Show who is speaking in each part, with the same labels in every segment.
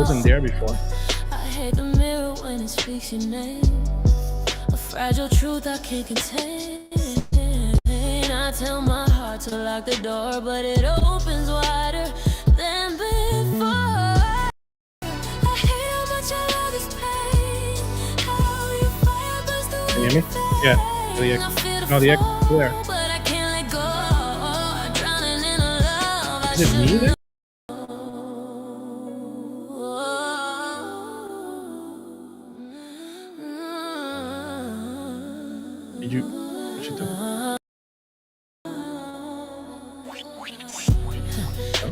Speaker 1: wasn't there before.
Speaker 2: I hate the mirror when it speaks your name. A fragile truth I can't contain. I tell my heart to lock the door, but it opens wider than before. I hate how much I love this pain. How your fire burns through
Speaker 1: Can you hear me? Yeah. The echo there.
Speaker 2: but I can't let go. Drowning in a love I
Speaker 1: Is it me there? Did you push it down?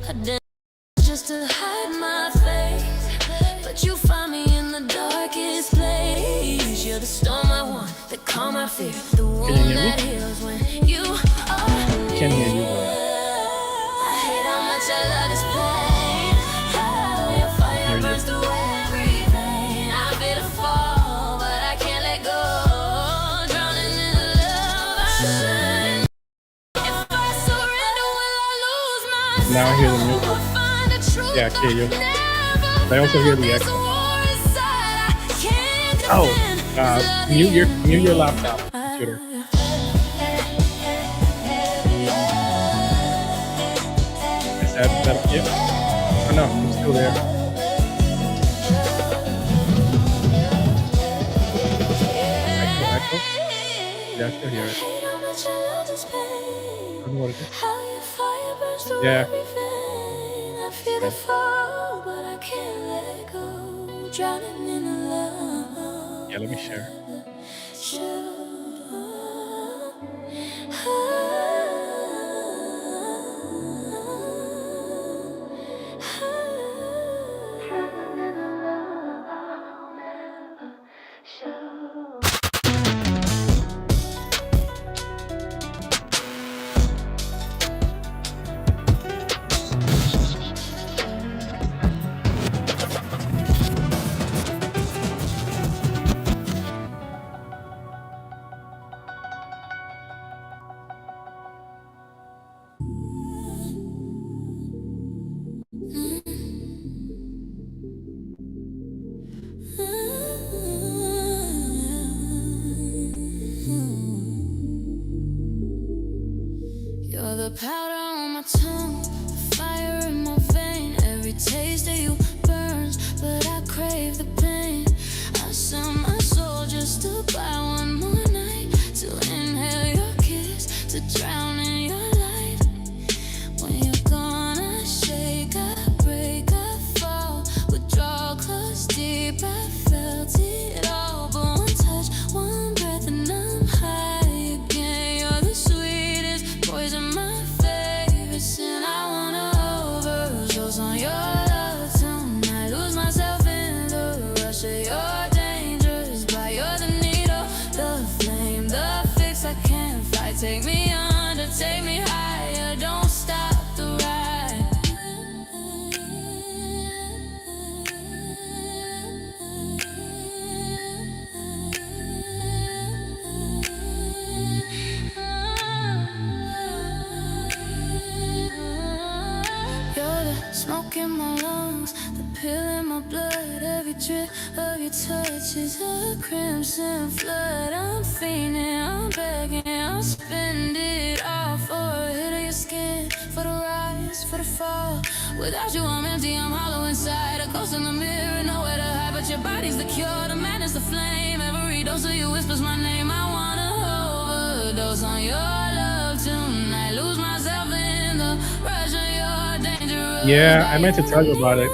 Speaker 2: I did just to hide my face, but you find me in the darkest place. You're the storm I want, the calm I fear, the wound that heals when you are.
Speaker 1: Can't hear you though.
Speaker 2: I hate how much I love this pain. How your fire burns through every vein. I feel a fall, but I can't let go. Drowning in the love I shine. If I surrender, will I lose myself?
Speaker 1: Now I hear the music. Yeah, I hear you. I also hear the echo. Oh, mute your laptop computer. Is that it? Oh no, I'm still there. Echo? Yeah, I still hear it. I don't know what it is. Yeah.
Speaker 2: The fall, but I can't let go. Drowning in the love.
Speaker 1: Yeah, let me share. You're the powder on my tongue, the fire in my vein. Every taste of you burns, but I crave the pain. I sell my soul just to buy one more night, to inhale your kiss, to drown in your light. When you're gone, I shake, I break, I fall, withdraw close deep. I felt it all, but one touch, one breath, and I'm high again. You're the sweetest poison, my favorite sin. I wanna overdose on your love tonight. Lose myself in the rush of your dangerous bite. You're the needle, the flame, the fix I can't fight. Take me under, take me higher. Don't stop the ride. You're the smoke in my lungs, the pill in my blood. Every drip of your touch is a crimson flood. I'm fiending, I'm begging, I'll spend it all for a hit of your skin, for the rise, for the fall. Without you, I'm empty, I'm hollow inside. A ghost in the mirror, nowhere to hide. But your body's the cure, the madness, the flame. Every dose of you whispers my name. I wanna overdose on your love tonight. Lose myself in the rush of your dangerous. Yeah, I meant to tell you about it.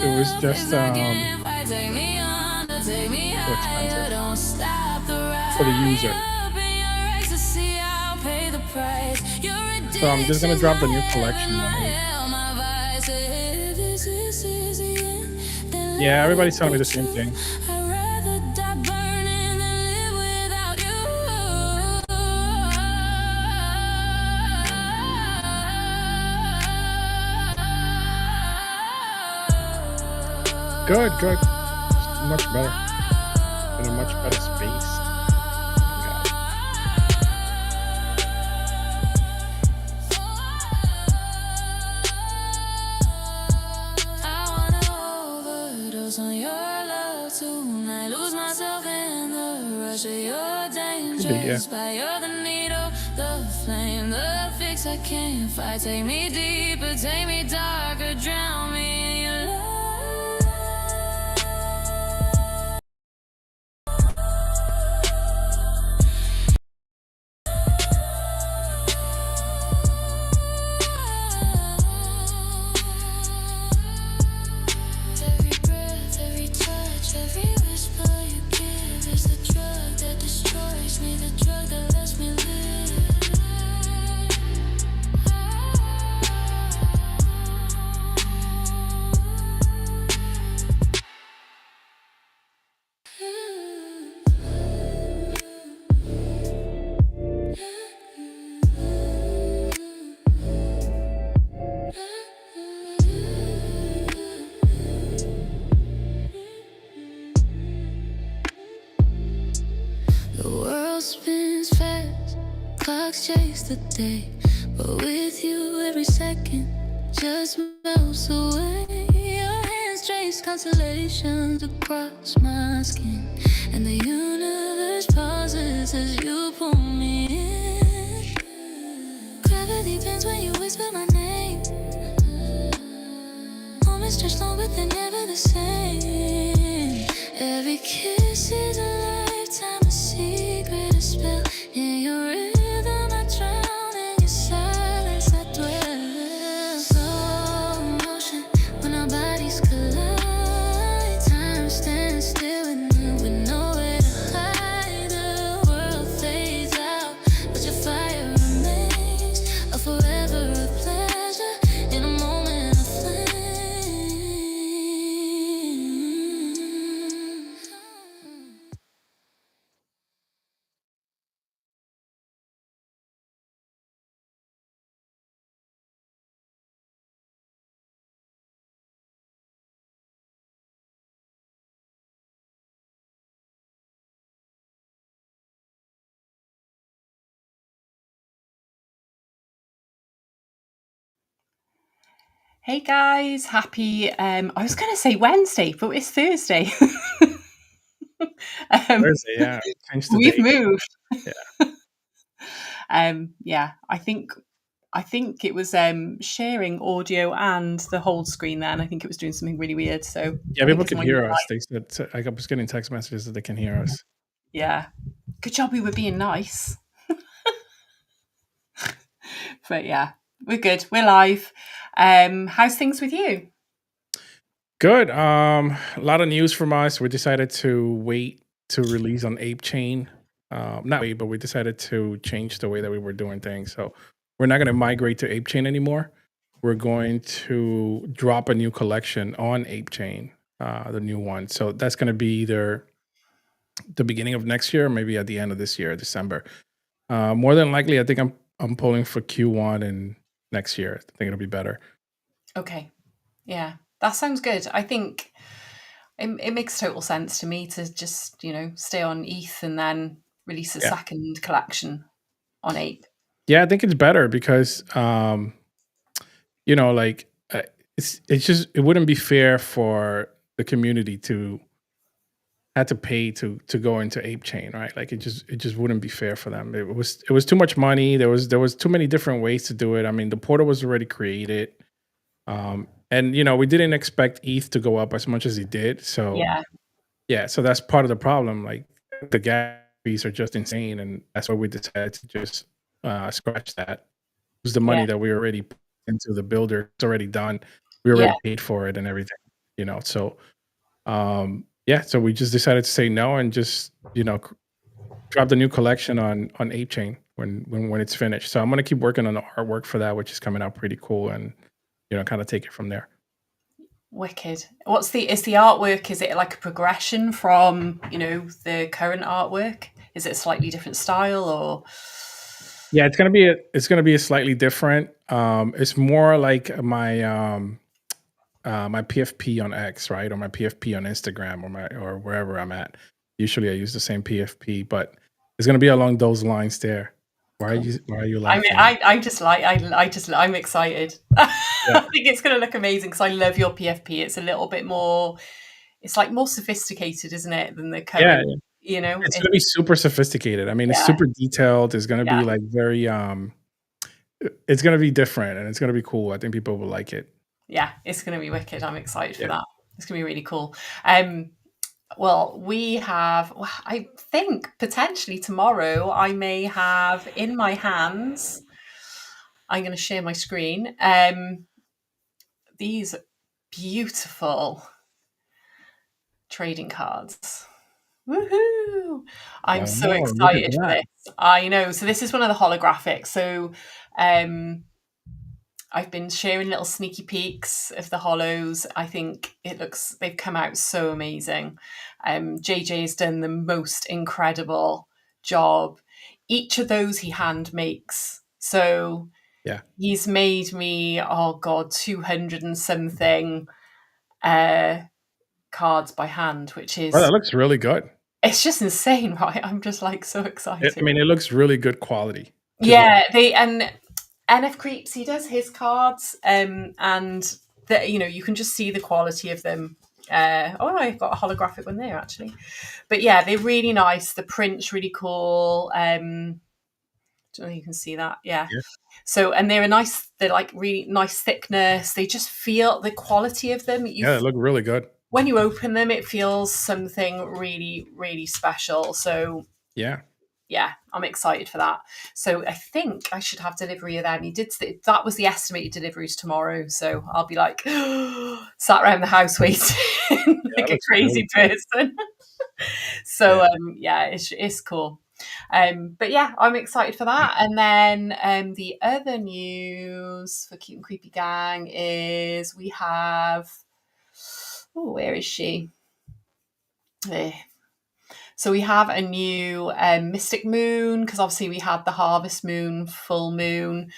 Speaker 1: It was just too expensive for the user. So I'm just gonna drop the new collection one. Yeah, everybody's telling me the same thing. Good, good. Much better. In a much better space. closer, you're
Speaker 3: Could be, yeah.
Speaker 1: dangerous. By you're the needle, the flame, the fix I can't fight. Take me deeper, take me darker, drown me in your love. Every breath, every touch, every whisper you give is the drug that destroys me, the drug that lets me live. The world spins fast, clocks chase the day, but with you every second just melts away. Your hands trace constellations across my skin, and the universe pauses as you pull me in. Gravity bends when you whisper my name. Moments stretch long, but they're never the same. Every kiss is a lifetime, a secret, a spell. In your rhythm I drown, in your silence I dwell. Slow motion when our bodies collide. Time stands still with nowhere to hide. The world fades out, but your fire remains. A forever of pleasure in a moment of flame.
Speaker 4: Hey guys, happy I was gonna say Wednesday, but it's Thursday.
Speaker 3: Thursday, yeah. Change the
Speaker 4: We've
Speaker 3: date.
Speaker 4: moved.
Speaker 3: Yeah.
Speaker 4: Yeah, I think it was sharing audio and the whole screen then. I think it was doing something really weird. So
Speaker 3: Yeah,
Speaker 4: I think
Speaker 3: people
Speaker 4: it's
Speaker 3: can
Speaker 4: when you're
Speaker 3: hear us.
Speaker 4: live.
Speaker 3: They said I was getting text messages that they can hear us.
Speaker 4: Yeah. Good job we were being nice. But yeah, we're good. We're live. How's things with you?
Speaker 3: Good. A lot of news from us. We decided to wait to release on Ape Chain. Not wait, but we decided to change the way that we were doing things. So we're not going to migrate to Ape Chain anymore. We're going to drop a new collection on Ape Chain, the new one. So that's going to be either the beginning of next year, or maybe at the end of this year, December. More than likely, I think I'm pulling for Q1 and next year. I think it'll be better.
Speaker 4: Okay. Yeah. That sounds good. I think it makes total sense to me to just, stay on ETH and then release a
Speaker 3: Yeah.
Speaker 4: second collection on Ape.
Speaker 3: Yeah, I think it's better because like it's just it wouldn't be fair for the community to had to pay to go into Ape Chain, right? Like it just wouldn't be fair for them. It was too much money. There was too many different ways to do it. I mean, the portal was already created. And we didn't expect ETH to go up as much as it did. So yeah, so that's part of the problem. Like the gas fees are just insane, and that's why we decided to just scratch that. It was the money that we already put into the builder. It's already done. We already paid for it and everything. So so we just decided to say no and just drop the new collection on Ape Chain when it's finished. So I'm gonna keep working on the artwork for that, which is coming out pretty cool, and kind of take it from there.
Speaker 4: Wicked. Is the artwork, is it like a progression from, the current artwork? Is it a slightly different style or?
Speaker 3: Yeah, it's gonna be a slightly different. It's more like my my PFP on X, right? Or my PFP on Instagram or wherever I'm at. Usually I use the same PFP, but it's gonna be along those lines there. Why are you laughing?
Speaker 4: I'm excited. I think it's going to look amazing because I love your PFP. It's a little bit more, it's like more sophisticated, isn't it, than the current? You know,
Speaker 3: It's gonna be super sophisticated. I mean, it's
Speaker 4: yeah,
Speaker 3: super detailed. It's gonna
Speaker 4: yeah,
Speaker 3: be, like, very, it's gonna be different, and it's gonna be cool. I think people will like it.
Speaker 4: yeah. It's going to be wicked. I'm excited for
Speaker 3: Yeah.
Speaker 4: that. It's going to be really cool. Well, we have, well, I think potentially tomorrow I may have in my hands, I'm going to share my screen, these beautiful trading cards. Woohoo! I'm so
Speaker 3: Oh, look at
Speaker 4: excited for
Speaker 3: that.
Speaker 4: this. I know. So this is one of the holographics. So um I've been sharing little sneaky peeks of the hollows. I think they've come out so amazing. JJ has done the most incredible job. Each of those he hand makes. So
Speaker 3: Yeah.
Speaker 4: he's made me, oh God, 200 and something uh, cards by hand, which
Speaker 3: Well,
Speaker 4: is,
Speaker 3: that looks really good.
Speaker 4: it's just insane, right? I'm just like so
Speaker 3: I
Speaker 4: excited.
Speaker 3: mean, it looks really good quality, which is what.
Speaker 4: Yeah, and NF Creeps, he does his cards, and you can just see the quality of them. I've got a holographic one there actually, but yeah, they're really nice. The print's really cool. Don't know if you can see that. Yeah.
Speaker 3: Yeah.
Speaker 4: So, and they're like really nice thickness. They just feel the quality of them.
Speaker 3: Yeah, they look really good.
Speaker 4: When you open them, it feels something really, really special. So
Speaker 3: Yeah.
Speaker 4: yeah, I'm excited for that. So I think I should have delivery of them. That was the estimated deliveries tomorrow. So I'll be like sat around the house waiting
Speaker 3: Yeah,
Speaker 4: like
Speaker 3: that
Speaker 4: a
Speaker 3: looks really
Speaker 4: crazy
Speaker 3: good.
Speaker 4: person. So
Speaker 3: Yeah.
Speaker 4: yeah, it's cool. But yeah, I'm excited for that. And then the other news for Cute and Creepy Gang is we have, oh, where is she? There. So we have a new Mystic Moon, because obviously we had the Harvest Moon, full moon.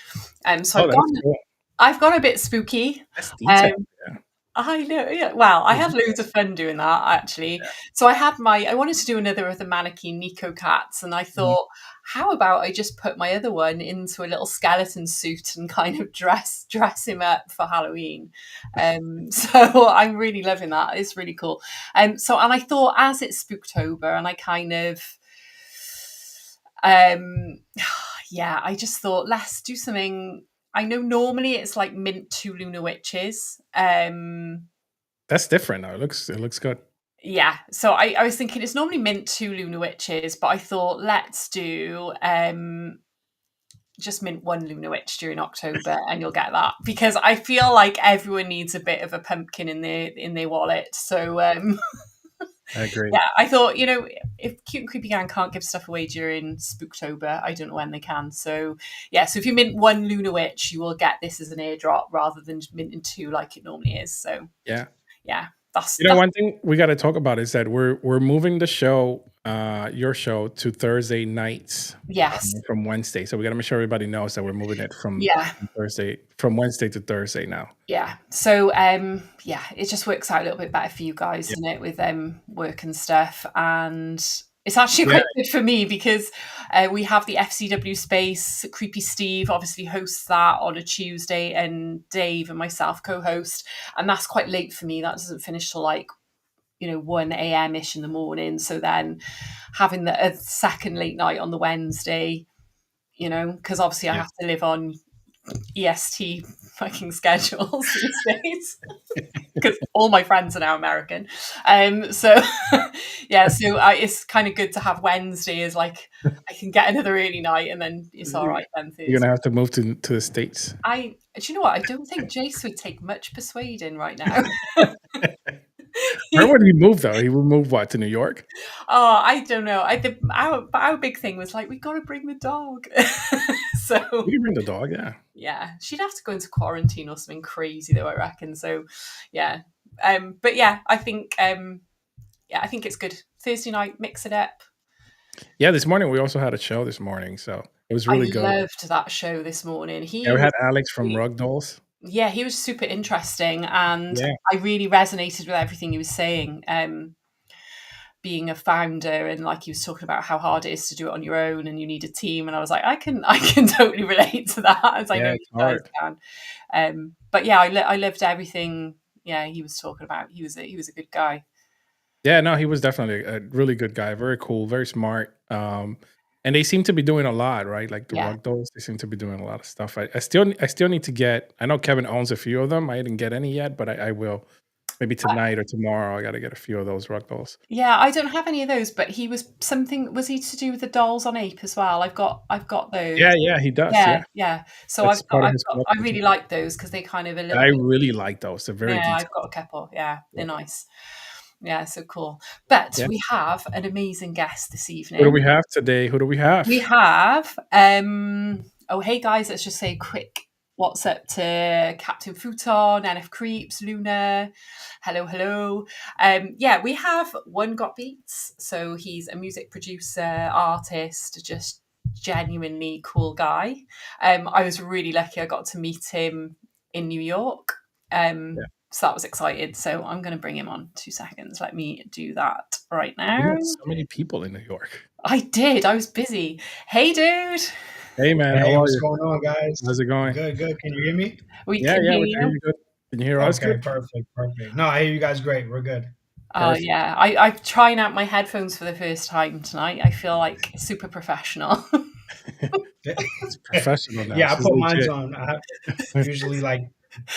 Speaker 4: So
Speaker 3: Oh, that's cool.
Speaker 4: I've gone a bit spooky.
Speaker 3: That's
Speaker 4: Um,
Speaker 3: detailed. Yeah.
Speaker 4: I know. Yeah. Well, I had
Speaker 3: Mhm.
Speaker 4: loads of fun doing that actually. So I wanted to do another of the mannequin Nico cats, and I
Speaker 3: Mhm.
Speaker 4: thought, how about I just put my other one into a little skeleton suit and kind of dress him up for Halloween. So I'm really loving that. It's really cool. And I thought, as it's Spooktober, and I kind of um yeah, I just thought let's do something. I know normally it's like mint two lunar witches.
Speaker 3: That's different though. It looks good.
Speaker 4: Yeah, so I was thinking it's normally mint two lunar witches, but I thought let's do just mint one lunar witch during October, and you'll get that, because I feel like everyone needs a bit of a pumpkin in their wallet. So
Speaker 3: I agree.
Speaker 4: yeah, I thought, if Cute and Creepy Gang can't give stuff away during Spooktober, I don't know when they can. So yeah, so if you mint one lunar witch, you will get this as an airdrop rather than just minting two like it normally is. So
Speaker 3: Yeah.
Speaker 4: yeah, that's
Speaker 3: You know, one thing we got to talk about is that we're moving the show, your show, to Thursday nights,
Speaker 4: yes,
Speaker 3: from Wednesday. So we got to make sure everybody knows that we're moving it
Speaker 4: yeah.
Speaker 3: from Wednesday to Thursday now.
Speaker 4: Yeah. So yeah, it just works out a little bit better for you guys,
Speaker 3: Yeah.
Speaker 4: doesn't it, with work and stuff. And it's actually
Speaker 3: Yeah.
Speaker 4: quite good for me because we have the FCW space. Creepy Steve obviously hosts that on a Tuesday, and Dave and myself co-host. And that's quite late for me. That doesn't finish till like 1 a.m. ish in the morning. So then having a second late night on the Wednesday, because obviously I
Speaker 3: Yeah.
Speaker 4: have to live on EST fucking schedules these days because all my friends are now American. So yeah, so it's kind of good to have Wednesday as like I can get another early night, and then it's all right then
Speaker 3: You're
Speaker 4: Thursday.
Speaker 3: gonna have to move to the States.
Speaker 4: Do you know what? I don't think Jace would take much persuading right now.
Speaker 3: Where would he move though? He would move what, to New York?
Speaker 4: Oh, I don't know. Our big thing was like we got to bring the dog. So
Speaker 3: You can bring the dog, yeah.
Speaker 4: yeah, she'd have to go into quarantine or something crazy though, I reckon. So yeah, but yeah, I think I think it's good. Thursday night, mix it up.
Speaker 3: Yeah, this morning we also had a show this morning, so it was
Speaker 4: I
Speaker 3: really good.
Speaker 4: loved that show this morning.
Speaker 3: Yeah, we had Alex from Rug Dolls.
Speaker 4: Yeah, he was super interesting, and
Speaker 3: Yeah.
Speaker 4: I really resonated with everything he was saying. Being a founder, and like he was talking about how hard it is to do it on your own, and you need a team. And I was like, I can totally relate to that, as I
Speaker 3: Yeah,
Speaker 4: know
Speaker 3: it's
Speaker 4: you guys
Speaker 3: hard.
Speaker 4: can. But yeah, I loved everything. Yeah, he was talking about. He was a good guy.
Speaker 3: Yeah, no, he was definitely a really good guy, very cool, very smart. And they seem to be doing a lot, right? Like the
Speaker 4: Yeah.
Speaker 3: rug dolls, they seem to be doing a lot of stuff. I still need to get. I know Kevin owns a few of them. I didn't get any yet, but I will. Maybe tonight or tomorrow. I got to get a few of those rug dolls.
Speaker 4: Yeah, I don't have any of those, but he was something. Was he to do with the dolls on Ape as well? I've got those.
Speaker 3: Yeah, yeah, he does.
Speaker 4: Yeah,
Speaker 3: Yeah,
Speaker 4: yeah. So
Speaker 3: that's part of his
Speaker 4: I
Speaker 3: collection
Speaker 4: really
Speaker 3: too.
Speaker 4: like those because they kind of a
Speaker 3: And
Speaker 4: little
Speaker 3: I
Speaker 4: bit.
Speaker 3: really like those. They're very
Speaker 4: Yeah, I've
Speaker 3: detailed.
Speaker 4: got a couple. Yeah,
Speaker 3: Yeah,
Speaker 4: they're nice. Yeah, so cool. But
Speaker 3: yeah.
Speaker 4: we have an amazing guest this
Speaker 3: Who do
Speaker 4: evening.
Speaker 3: we have today? Who do we
Speaker 4: We
Speaker 3: have?
Speaker 4: have oh hey guys, let's just say a quick what's up to Captain Futon, NF Creeps, Luna. Hello, hello. Yeah, we have One Got Beats. So he's a music producer, artist, just genuinely cool guy. I was really lucky I got to meet him in New York.
Speaker 3: Yeah,
Speaker 4: So that was exciting. So I'm going to bring him on 2 seconds. Let me do that right
Speaker 3: you
Speaker 4: now.
Speaker 3: met so many people in New York.
Speaker 4: I did. I was busy. Hey, dude.
Speaker 3: Hey, man,
Speaker 5: Hey,
Speaker 3: how are
Speaker 5: what's
Speaker 3: you?
Speaker 5: going on, guys?
Speaker 3: How's it going?
Speaker 5: Good, good. Can you hear me?
Speaker 4: We
Speaker 3: Yeah,
Speaker 4: can
Speaker 3: yeah,
Speaker 4: hear
Speaker 3: we can hear
Speaker 4: you.
Speaker 3: you good. Can you hear us
Speaker 5: Okay,
Speaker 3: good?
Speaker 5: perfect, perfect. No, I hear you guys great. We're good.
Speaker 4: Oh,
Speaker 3: Perfect.
Speaker 4: yeah. I'm trying out my headphones for the first time tonight. I feel like super professional.
Speaker 3: It's professional now.
Speaker 5: Yeah, I
Speaker 3: She's
Speaker 5: put mine
Speaker 3: legit.
Speaker 5: on. Usually like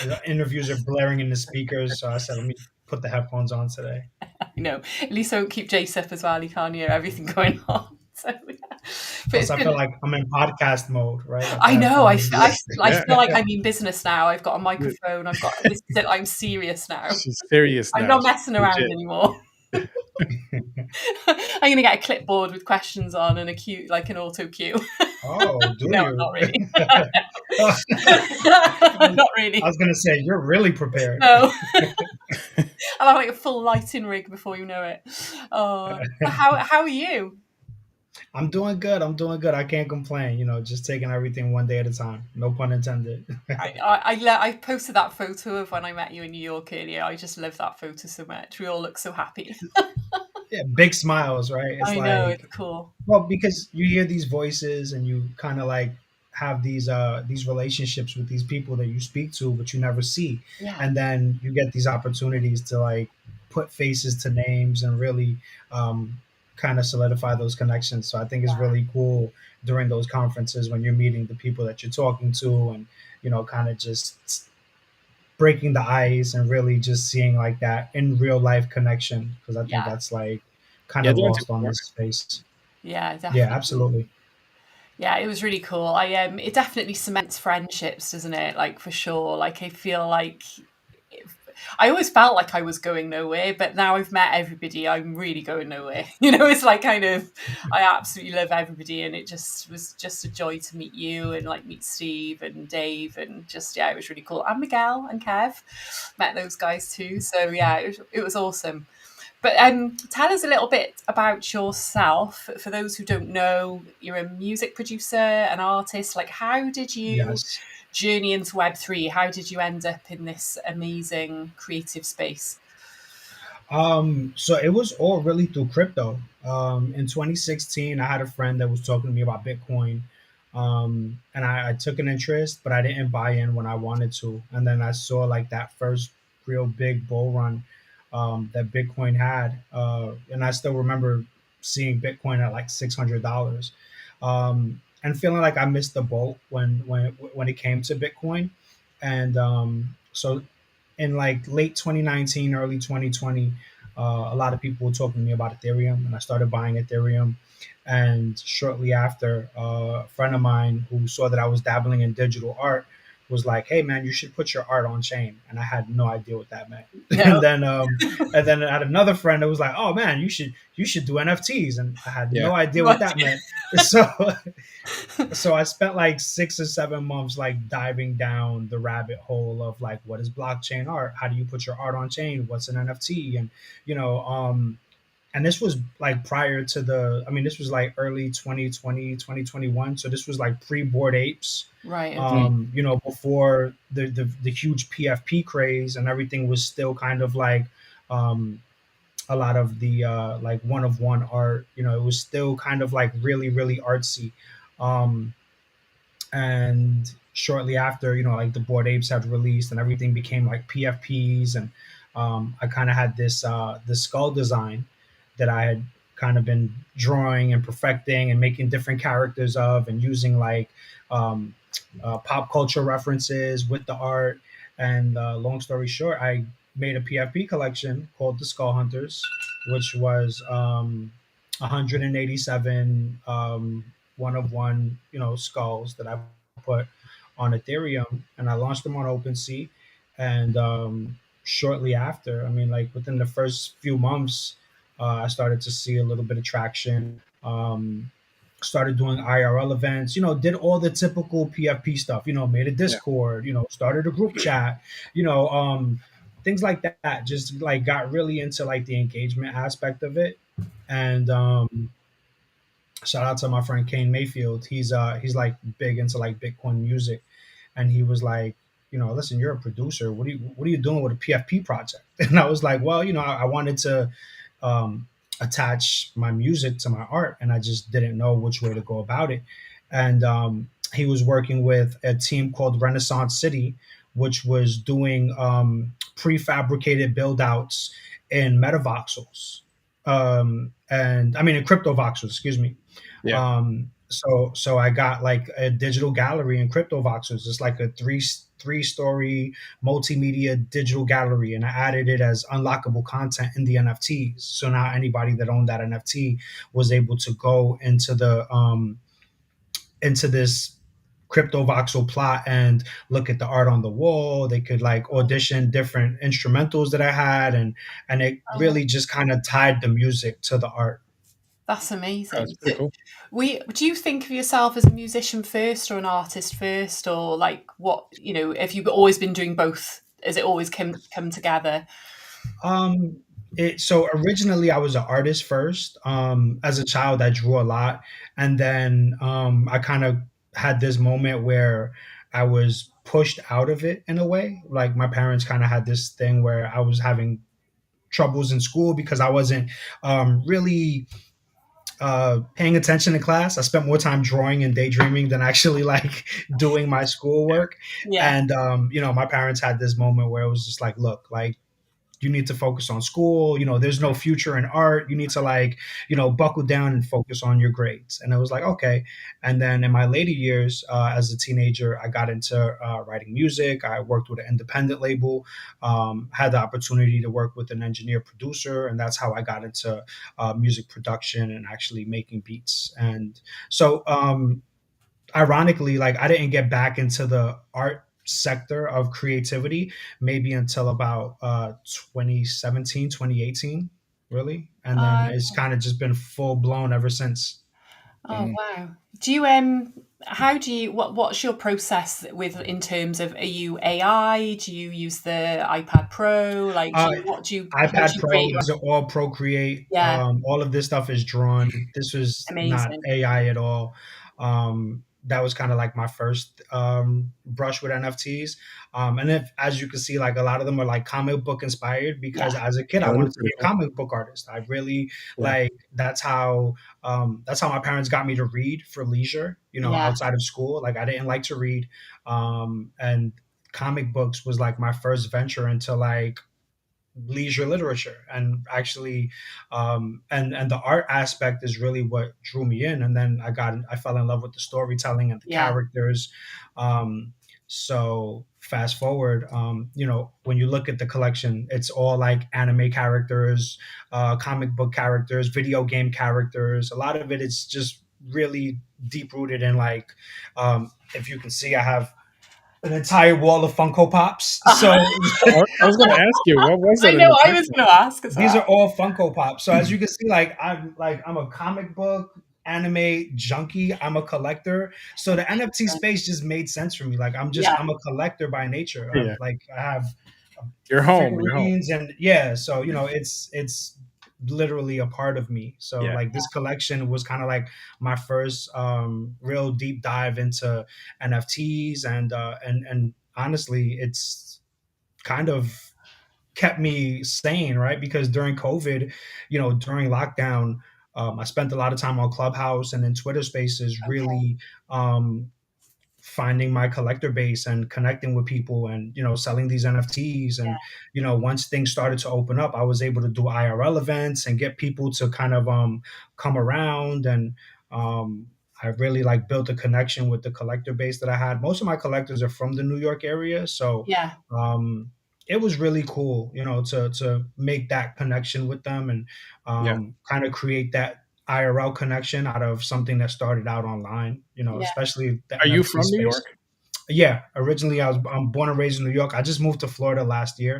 Speaker 5: the interviews are blaring in the speakers, so I said let me put the headphones on today.
Speaker 4: You know, at least I won't keep Jace up as well. He can't hear everything going on. So, yeah. But
Speaker 5: Plus,
Speaker 4: it's
Speaker 5: I
Speaker 4: been.
Speaker 5: feel like I'm in podcast mode, right? Like the
Speaker 4: I know.
Speaker 5: headphones.
Speaker 4: I
Speaker 3: Yeah,
Speaker 4: feel like I'm in business now. I've got a
Speaker 3: yeah.
Speaker 4: microphone. I've got. This is it. I'm serious now.
Speaker 3: She's serious
Speaker 4: I'm
Speaker 3: now.
Speaker 4: not
Speaker 3: She's
Speaker 4: messing around
Speaker 3: legit.
Speaker 4: anymore. I'm gonna get a clipboard with questions on and a cue, like an auto cue.
Speaker 5: Oh, do
Speaker 4: No, not
Speaker 5: you?
Speaker 4: really.
Speaker 5: I
Speaker 4: Not really.
Speaker 5: was gonna say you're really prepared.
Speaker 4: No. I'll have like a full lighting rig before you know it. Oh, how are you?
Speaker 5: I'm doing good. I'm doing good. I can't complain. Just taking everything one day at a time. No pun intended.
Speaker 4: I posted that photo of when I met you in New York earlier. I just love that photo so much. We all look so happy.
Speaker 5: Yeah, big smiles, right? It's
Speaker 4: I know,
Speaker 5: like,
Speaker 4: it's cool.
Speaker 5: well, because you hear these voices and you kind of like have these relationships with these people that you speak to but you never see.
Speaker 4: Yeah,
Speaker 5: And then you get these opportunities to like put faces to names and really um kind of solidify those connections. So I think it's really cool during those conferences when you're meeting the people that you're talking to and kind of just breaking the ice and really just seeing like that in real life connection because I think
Speaker 4: yeah,
Speaker 5: that's like kind
Speaker 3: Yeah,
Speaker 5: of
Speaker 3: that's
Speaker 5: lost on
Speaker 3: important.
Speaker 5: this space.
Speaker 4: yeah,
Speaker 5: Yeah,
Speaker 4: definitely.
Speaker 5: absolutely.
Speaker 4: Yeah, it was really cool. It definitely cements friendships, doesn't it? Like for sure. Like I feel like I always felt like I was going nowhere, but now I've met everybody, I'm really going nowhere. It's like kind of, I absolutely love everybody, and it just was just a joy to meet you and like meet Steve and Dave, and just yeah, it was really cool. And Miguel and Kev, met those guys too. So yeah, it was awesome. But tell us a little bit about yourself. For those who don't know, you're a music producer, an artist. Like, how did you
Speaker 5: Yes.
Speaker 4: journey into Web3? How did you end up in this amazing creative space?
Speaker 5: So it was all really through crypto. In 2016, I had a friend that was talking to me about Bitcoin. And I took an interest, but I didn't buy in when I wanted to. And then I saw like that first real big bull run that Bitcoin had. And I still remember seeing Bitcoin at like $600 and feeling like I missed the boat when it came to Bitcoin. And so in like late 2019, early 2020, a lot of people were talking to me about Ethereum, and I started buying Ethereum. And shortly after, a friend of mine who saw that I was dabbling in digital art was like, "Hey, man, you should put your art on chain." And I had no idea what that meant.
Speaker 4: No.
Speaker 5: And then I had another friend that was like, "Oh, man, you should do NFTs," and I had
Speaker 3: Yeah.
Speaker 5: no idea what that meant. So I spent like 6 or 7 months like diving down the rabbit hole of like what is blockchain art? How do you put your art on chain? What's an NFT? And you know, and this was like prior to this was like early 2020, 2021. So this was like pre board apes.
Speaker 4: Right. Okay.
Speaker 3: Mm.
Speaker 5: Before the huge PFP craze and everything was still kind of like um a lot of the like one of one art. It was still kind of like really, really artsy. Um, and shortly after, like the Board Apes had released and everything became like PFPs and I kind of had this skull design that I had kind of been drawing and perfecting and making different characters of, and using like um, pop culture references with the art. And long story short, I made a PFP collection called the Skull Hunters, which was 187 one of one, skulls that I put on Ethereum, and I launched them on OpenSea. And shortly after, I mean, like within the first few months, I started to see a little bit of traction. Started doing IRL events, did all the typical PFP stuff, made a
Speaker 3: Yeah.
Speaker 5: Discord, started a group chat, things like that. Just like got really into like the engagement aspect of it. And shout out to my friend Kane Mayfield. He's like big into like Bitcoin music, and he was like, listen, you're a producer. What are you doing with a PFP project? And I was like, well, I wanted to um, attach my music to my art, and I just didn't know which way to go about it. And he was working with a team called Renaissance City, which was doing prefabricated build outs in metavoxels. And I mean in crypto voxels, excuse me.
Speaker 3: Yeah.
Speaker 5: So I got like a digital gallery in crypto voxels. It's like a three story multimedia digital gallery, and I added it as unlockable content in the NFTs. So now anybody that owned that NFT was able to go into this crypto voxel plot and look at the art on the wall. They could like audition different instrumentals that I had, and it
Speaker 4: Oh,
Speaker 5: really just kind of tied the music to the art.
Speaker 4: that's
Speaker 3: That's
Speaker 4: amazing.
Speaker 3: pretty cool.
Speaker 4: Do you think of yourself as a musician first or an artist first, or like what, have you always been doing both? Has it always come together?
Speaker 5: Um, so originally I was an artist first. As a child, I drew a lot, and then I kind of had this moment where I was pushed out of it in a way. Like my parents kind of had this thing where I was having troubles in school because I wasn't really paying attention in class. I spent more time drawing and daydreaming than actually like doing my schoolwork.
Speaker 4: Yeah,
Speaker 5: And my parents had this moment where it was just like, look, like you need to focus on school. There's no future in art. You need to like, buckle down and focus on your grades. And I was like, okay. And then in my later years, as a teenager, I got into writing music. I worked with an independent label, had the opportunity to work with an engineer producer. And that's how I got into music production and actually making beats. And so, ironically, like I didn't get back into the art sector of creativity maybe until about 2017, really. And then
Speaker 4: uh,
Speaker 5: it's kind of just been full blown ever since.
Speaker 4: oh wow. Do you how do you what's your process with in terms of, are you AI? Do you use the iPad Pro? Like,
Speaker 5: Uh,
Speaker 4: how do
Speaker 5: iPad
Speaker 4: you
Speaker 5: Pro,
Speaker 4: create your?
Speaker 5: these are all Procreate.
Speaker 4: Yeah,
Speaker 5: All of this stuff is drawn. This was not
Speaker 4: amazing.
Speaker 5: AI at all. That was kind of like my first brush with NFTs. And if, as you can see, like a lot of them are like comic book inspired because
Speaker 4: Yeah,
Speaker 5: as a kid, I
Speaker 3: That is
Speaker 5: wanted to be
Speaker 3: pretty
Speaker 5: a
Speaker 3: cool.
Speaker 5: comic book artist. I really
Speaker 3: Yeah.
Speaker 5: like that's how my parents got me to read for leisure,
Speaker 4: yeah,
Speaker 5: outside of school. Like I didn't like to read. And comic books was like my first venture into like leisure literature, and actually and the art aspect is really what drew me in. And then I fell in love with the storytelling and the
Speaker 4: yeah,
Speaker 5: characters. So fast forward, when you look at the collection, it's all like anime characters, comic book characters, video game characters. A lot of it is just really deep rooted in like, if you can see, I have an entire wall of Funko Pops. So
Speaker 3: I was going to ask you, what was
Speaker 4: I
Speaker 3: that in
Speaker 4: know.
Speaker 3: the
Speaker 4: I was
Speaker 3: background?
Speaker 4: going to ask as
Speaker 5: these
Speaker 4: well.
Speaker 5: are all Funko Pops. So as you can see, I'm a comic book anime junkie. I'm a collector. So the NFT space just made sense for me. Like
Speaker 4: Yeah,
Speaker 5: I'm a collector by nature.
Speaker 3: Yeah.
Speaker 5: I have
Speaker 3: You're home. You're home.
Speaker 5: figurines, and yeah, so it's literally a part of me. So
Speaker 3: Yeah.
Speaker 5: like this collection was kind of like my first real deep dive into NFTs, and honestly, it's kind of kept me sane, right? Because during COVID, during lockdown, I spent a lot of time on Clubhouse and in Twitter Spaces,
Speaker 4: okay.
Speaker 5: really um, finding my collector base and connecting with people and, selling these NFTs. And, once things started to open up, I was able to do IRL events and get people to kind of come around. And I really like built a connection with the collector base that I had. Most of my collectors are from the New York area. So
Speaker 4: Yeah.
Speaker 5: it was really cool, to make that connection with them and
Speaker 3: Yeah.
Speaker 5: kind of create that IRL connection out of something that started out online,
Speaker 4: Yeah.
Speaker 5: especially the
Speaker 3: Are you
Speaker 5: NFT
Speaker 3: from New
Speaker 5: space.
Speaker 3: York?
Speaker 5: Yeah, originally I'm born and raised in New York. I just moved to Florida last year.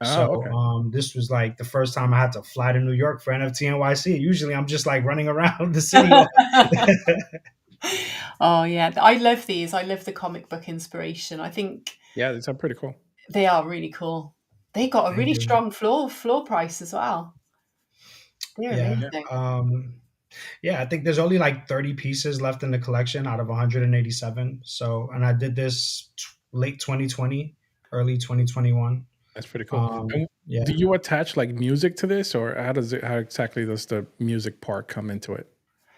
Speaker 3: Oh,
Speaker 5: So
Speaker 3: okay.
Speaker 5: this was like the first time I had to fly to New York for NFT NYC. Usually I'm just like running around the city.
Speaker 4: Oh yeah, I love these. I love the comic book inspiration. I think
Speaker 3: Yeah, these are pretty cool.
Speaker 4: they are really cool. They got a
Speaker 5: Thank
Speaker 4: really
Speaker 5: you.
Speaker 4: strong floor price as well. They're
Speaker 5: Yeah.
Speaker 4: amazing.
Speaker 5: Yeah, I think there's only like 30 pieces left in the collection out of 187. So, and I did this late 2020, early 2021.
Speaker 3: That's pretty cool. And
Speaker 5: Yeah.
Speaker 3: do you attach like music to this, or how exactly does the music part come into it?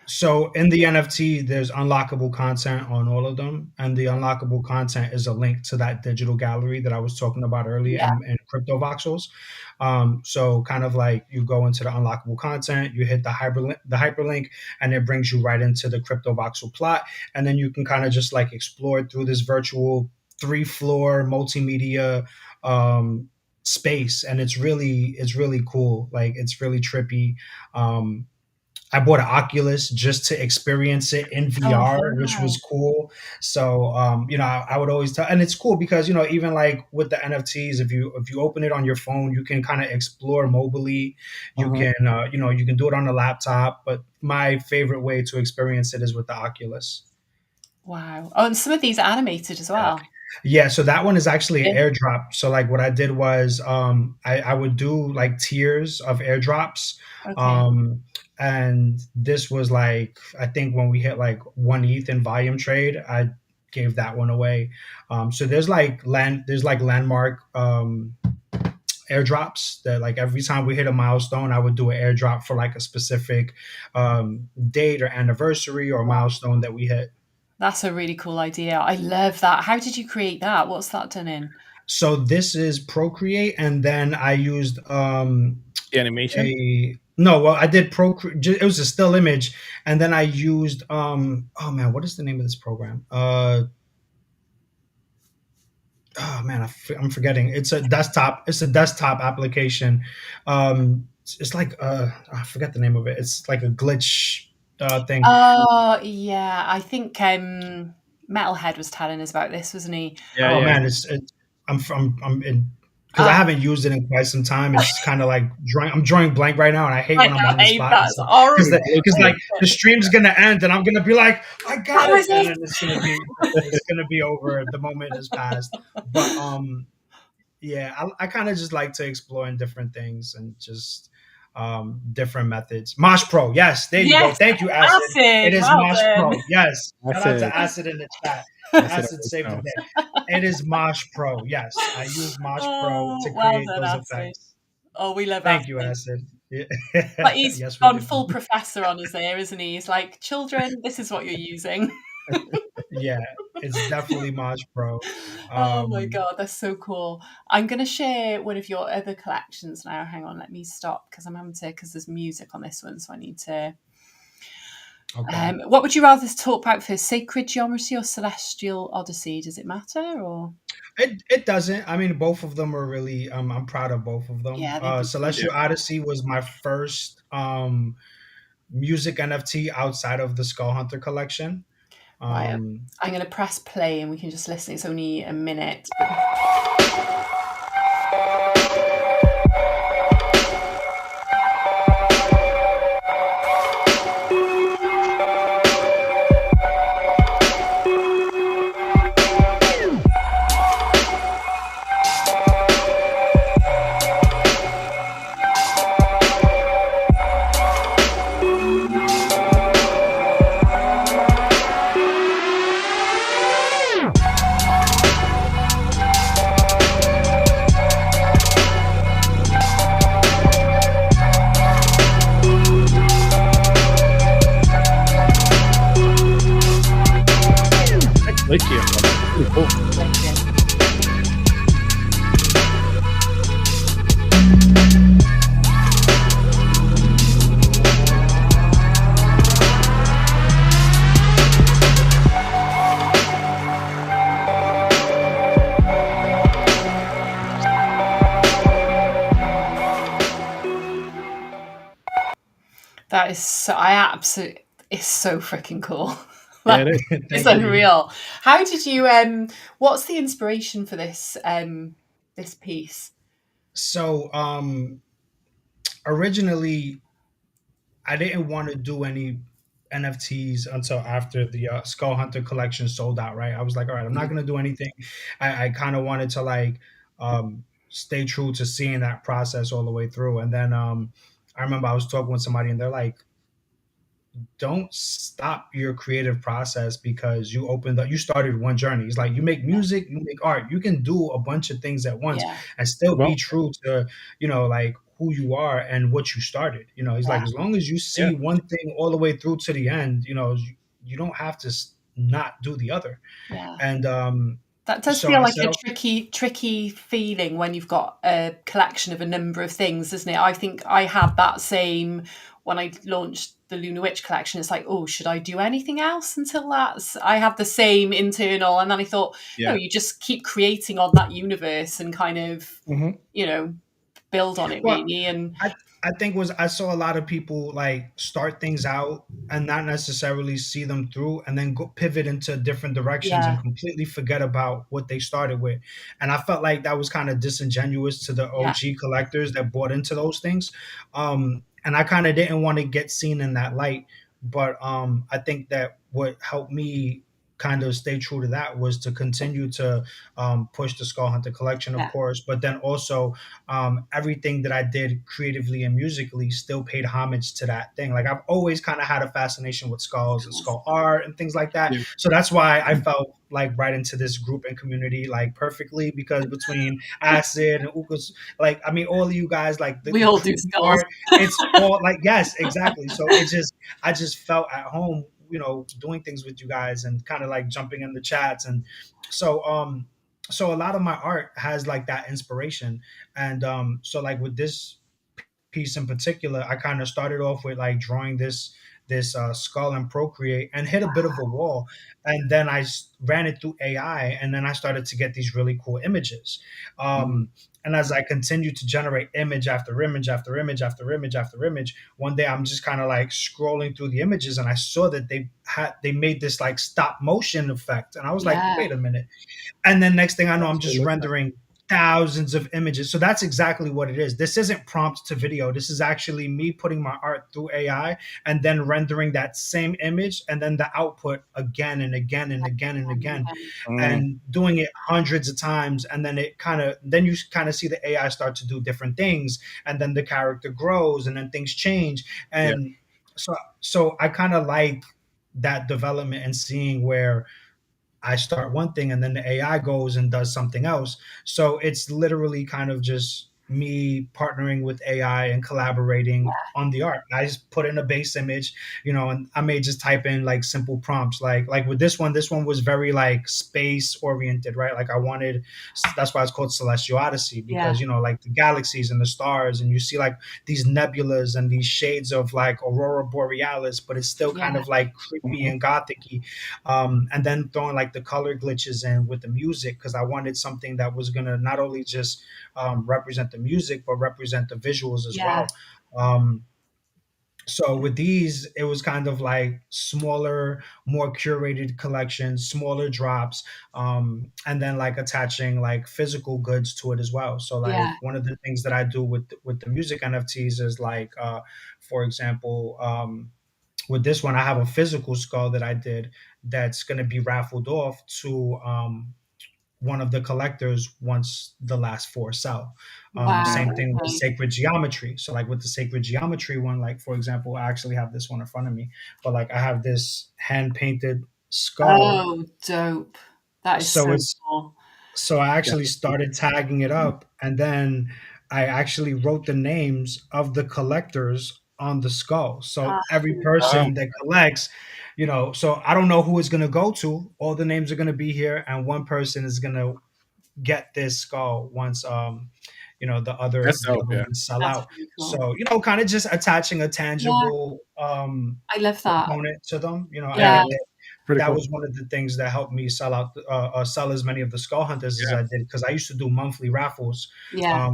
Speaker 5: So in the NFT, there's unlockable content on all of them, and the unlockable content is a link to that digital gallery that I was talking about earlier
Speaker 4: Yeah.
Speaker 5: in crypto voxels. So kind of like you go into the unlockable content, you hit the hyperlink, and it brings you right into the crypto voxel plot, and then you can kind of just like explore through this virtual 3-floor multimedia space, and it's really cool. Like it's really trippy. Um, I bought an Oculus just to experience it in
Speaker 4: Oh
Speaker 5: VR, which
Speaker 4: wow.
Speaker 5: was cool. So, I would always tell, and it's cool because even like with the NFTs, if you open it on your phone, you can kind of explore mobily. You
Speaker 3: Uh-huh.
Speaker 5: can, you can do it on the laptop. But my favorite way to experience it is with the Oculus.
Speaker 4: Wow. Oh, and some of these are animated as well.
Speaker 5: Yeah, so that one is actually an
Speaker 4: Yeah.
Speaker 5: airdrop. So like what I did was I would do like tiers of airdrops.
Speaker 4: Okay.
Speaker 5: And this was like I think when we hit like 1 ETH in volume trade, I gave that one away. So there's like landmark airdrops that like every time we hit a milestone, I would do an airdrop for like a specific date or anniversary or milestone that we hit.
Speaker 4: That's a really cool idea. I love that. How did you create that? What's that done in?
Speaker 5: So this is Procreate, and then I used
Speaker 3: The animation.
Speaker 5: I did Procreate. It was a still image, and then I used oh man, what is the name of this program? Oh man, I'm forgetting. It's a desktop. It's a desktop application. It's like I forget the name of it. It's like a glitch thing.
Speaker 4: Oh yeah, I think Metalhead was telling us about this, wasn't he?
Speaker 3: Yeah,
Speaker 5: Oh
Speaker 3: yeah.
Speaker 5: man, I'm in because I haven't used it in quite some time. It's kind of like I'm drawing blank right now, and I hate when I'm on the
Speaker 4: hate
Speaker 5: spot.
Speaker 4: that. It's horrible.
Speaker 5: Because like the stream's gonna end, and I'm gonna be like, I got
Speaker 4: How
Speaker 5: it,
Speaker 4: is
Speaker 5: and
Speaker 4: it?
Speaker 5: then it's gonna be over. The moment has passed. But yeah, I kind of just like to explore in different things and just different methods. Mosh Pro, yes, there you go.
Speaker 4: Yes,
Speaker 5: Thank you, Acid.
Speaker 4: Acid,
Speaker 5: It is
Speaker 4: well
Speaker 5: Mosh
Speaker 4: done.
Speaker 5: Pro. Yes, shout out
Speaker 3: Acid.
Speaker 5: to Acid in the chat.
Speaker 3: Acid
Speaker 5: Acid saved the
Speaker 3: knows.
Speaker 5: day. It is Mosh Pro. Yes, I use Mosh Pro to
Speaker 4: well
Speaker 5: create
Speaker 4: done,
Speaker 5: those
Speaker 4: Acid.
Speaker 5: effects.
Speaker 4: Oh, we love
Speaker 5: Thank
Speaker 4: Acid.
Speaker 5: you, Acid. Yeah.
Speaker 4: But he's
Speaker 5: Yes, we
Speaker 4: gone
Speaker 5: do.
Speaker 4: full professor on us there, isn't he? He's like, children, this is what you're using.
Speaker 5: Yeah, it's definitely Mosh Pro.
Speaker 4: Oh my god, that's so cool. I'm going to share one of your other collections now. Hang on, let me stop because I'm having to, because there's music on this one, so I need to.
Speaker 5: Okay.
Speaker 4: What would you rather talk about first, Sacred Geometry or Celestial Odyssey? Does it matter or?
Speaker 5: It doesn't. I mean, both of them are really. I'm proud of both of them.
Speaker 4: Yeah, they'd be
Speaker 5: Celestial Odyssey was my first music NFT outside of the Skull Hunter collection.
Speaker 4: Right, I'm going to press play and we can just listen. It's only a minute. That is so, I absolutely, it's so freaking cool.
Speaker 3: Yeah,
Speaker 4: Like,
Speaker 3: it is.
Speaker 4: it's
Speaker 5: Thank you.
Speaker 4: unreal. How did you what's the inspiration for this piece?
Speaker 5: So originally I didn't want to do any NFTs until after the Skull Hunter collection sold out, right? I was like, all right, I'm not
Speaker 4: Mm.
Speaker 5: gonna do anything. I kind of wanted to like stay true to seeing that process all the way through. And then I remember I was talking with somebody and they're like, don't stop your creative process because you started one journey. It's like you make music, you make art, you can do a bunch of things at once
Speaker 4: Yeah,
Speaker 5: and still be
Speaker 3: Well,
Speaker 5: true to, like who you are and what you started. It's
Speaker 4: yeah,
Speaker 5: like as long as you
Speaker 3: yeah.
Speaker 5: see one thing all the way through to the end, you don't have to not do the other.
Speaker 4: yeah.
Speaker 5: And
Speaker 4: That does
Speaker 5: so
Speaker 4: feel
Speaker 5: I
Speaker 4: like
Speaker 5: said,
Speaker 4: a
Speaker 5: "Oh,
Speaker 4: tricky feeling when you've got a collection of a number of things, isn't it? I think I had that same when I launched the Luna Witch collection. It's like, oh, should I do anything else until that's? I had the same internal, and then I thought, no,
Speaker 3: Yeah.
Speaker 4: you just keep creating on that universe and kind of,
Speaker 3: Hmm.
Speaker 4: you know, build on it
Speaker 5: well,
Speaker 4: really. And
Speaker 5: I think was I saw a lot of people like start things out and not necessarily see them through and then go pivot into different directions
Speaker 4: yeah,
Speaker 5: and completely forget about what they started with. And I felt like that was kind of disingenuous to the
Speaker 4: yeah,
Speaker 5: OG collectors that bought into those things. And I kind of didn't want to get seen in that light. But I think that what helped me kind of stay true to that was to continue to push the Skull Hunter collection, of
Speaker 4: yeah,
Speaker 5: course, but then also everything that I did creatively and musically still paid homage to that thing. Like I've always kind of had a fascination with skulls and skull art and things like that.
Speaker 3: Yeah.
Speaker 5: So that's why I felt like right into this group and community like perfectly because between Acid and Ukas, like I mean, all of you guys, like
Speaker 4: we
Speaker 5: the
Speaker 4: all do
Speaker 5: creepy
Speaker 4: skulls.
Speaker 5: art, it's all like yes, exactly. So I just felt at home, doing things with you guys and kind of like jumping in the chats and so so a lot of my art has like that inspiration and so like with this piece in particular, I kind of started off with like drawing this skull and Procreate and hit a bit of a wall, and then ran it through AI, and then I started to get these really cool images.
Speaker 3: Mhm.
Speaker 5: And as I continued to generate image after image after image after image after image, one day I'm just kind of like scrolling through the images, and I saw that they made this like stop motion effect, and I was like,
Speaker 4: Yeah,
Speaker 5: wait a minute, and then next thing I know, I'm
Speaker 3: That's what it
Speaker 5: just
Speaker 3: looks like.
Speaker 5: rendering thousands of images. So that's exactly what it is. This isn't prompt to video. This is actually me putting my art through AI and then rendering that same image and then the output again and again and again and again
Speaker 3: Mm.
Speaker 5: and doing it hundreds of times. And then then you kind of see the AI start to do different things and then the character grows and then things change.
Speaker 3: Yeah.
Speaker 5: And so I kind of like that development and seeing where I start one thing and then the AI goes and does something else. So it's literally kind of just me partnering with AI and collaborating on the art. I just put in a base image, and I may just type in like simple prompts. Like with this one was very like space oriented, right? Like I wanted that's why it's called Celestial Odyssey
Speaker 4: yeah,
Speaker 5: because like the galaxies and the stars and you see like these nebulas and these shades of like aurora borealis, but it's still kind
Speaker 4: yeah,
Speaker 5: of like creepy
Speaker 3: Mhm.
Speaker 5: and gothicy, and then throwing like the color glitches in with the music because I wanted something that was gonna not only just represent the music but represent the visuals as
Speaker 4: yeah,
Speaker 5: well. Um, so with these, it was kind of like smaller, more curated collections, smaller drops, and then like attaching like physical goods to it as well. So like
Speaker 4: yeah.
Speaker 5: one of the things that I do with the music NFTs is like, for example, with this one, I have a physical skull that I did that's going to be raffled off to one of the collectors once the last four sell.
Speaker 4: Wow.
Speaker 5: Same
Speaker 3: Mm.
Speaker 5: thing with the
Speaker 4: Okay.
Speaker 5: sacred geometry. So, like with the sacred geometry one, like for example, I actually have this one in front of me, but like I have this hand painted skull.
Speaker 4: Oh, dope. That is
Speaker 5: So
Speaker 4: so
Speaker 5: it's
Speaker 4: cool.
Speaker 5: so I
Speaker 3: Yeah.
Speaker 5: actually started tagging it up, and then I actually wrote the names of the collectors on the skull. So
Speaker 4: Ah,
Speaker 5: every
Speaker 3: Wow.
Speaker 5: person that collects, so I don't know who it's gonna go to. All the names are gonna be here, and one person is gonna get this skull once the other
Speaker 3: That's
Speaker 5: the
Speaker 3: dope.
Speaker 5: other
Speaker 3: Yeah.
Speaker 5: ones sell
Speaker 4: that's
Speaker 5: out.
Speaker 4: really cool.
Speaker 5: So kind of just attaching a
Speaker 4: Yeah,
Speaker 5: tangible
Speaker 4: I love that.
Speaker 5: component to them.
Speaker 3: Yeah.
Speaker 4: Yeah,
Speaker 5: And
Speaker 3: Pretty
Speaker 5: that
Speaker 3: cool.
Speaker 5: was one of the things that helped me sell as many of the skull hunters as
Speaker 3: Yeah.
Speaker 5: I did because I used to do monthly raffles,
Speaker 3: Yeah.
Speaker 4: yeah,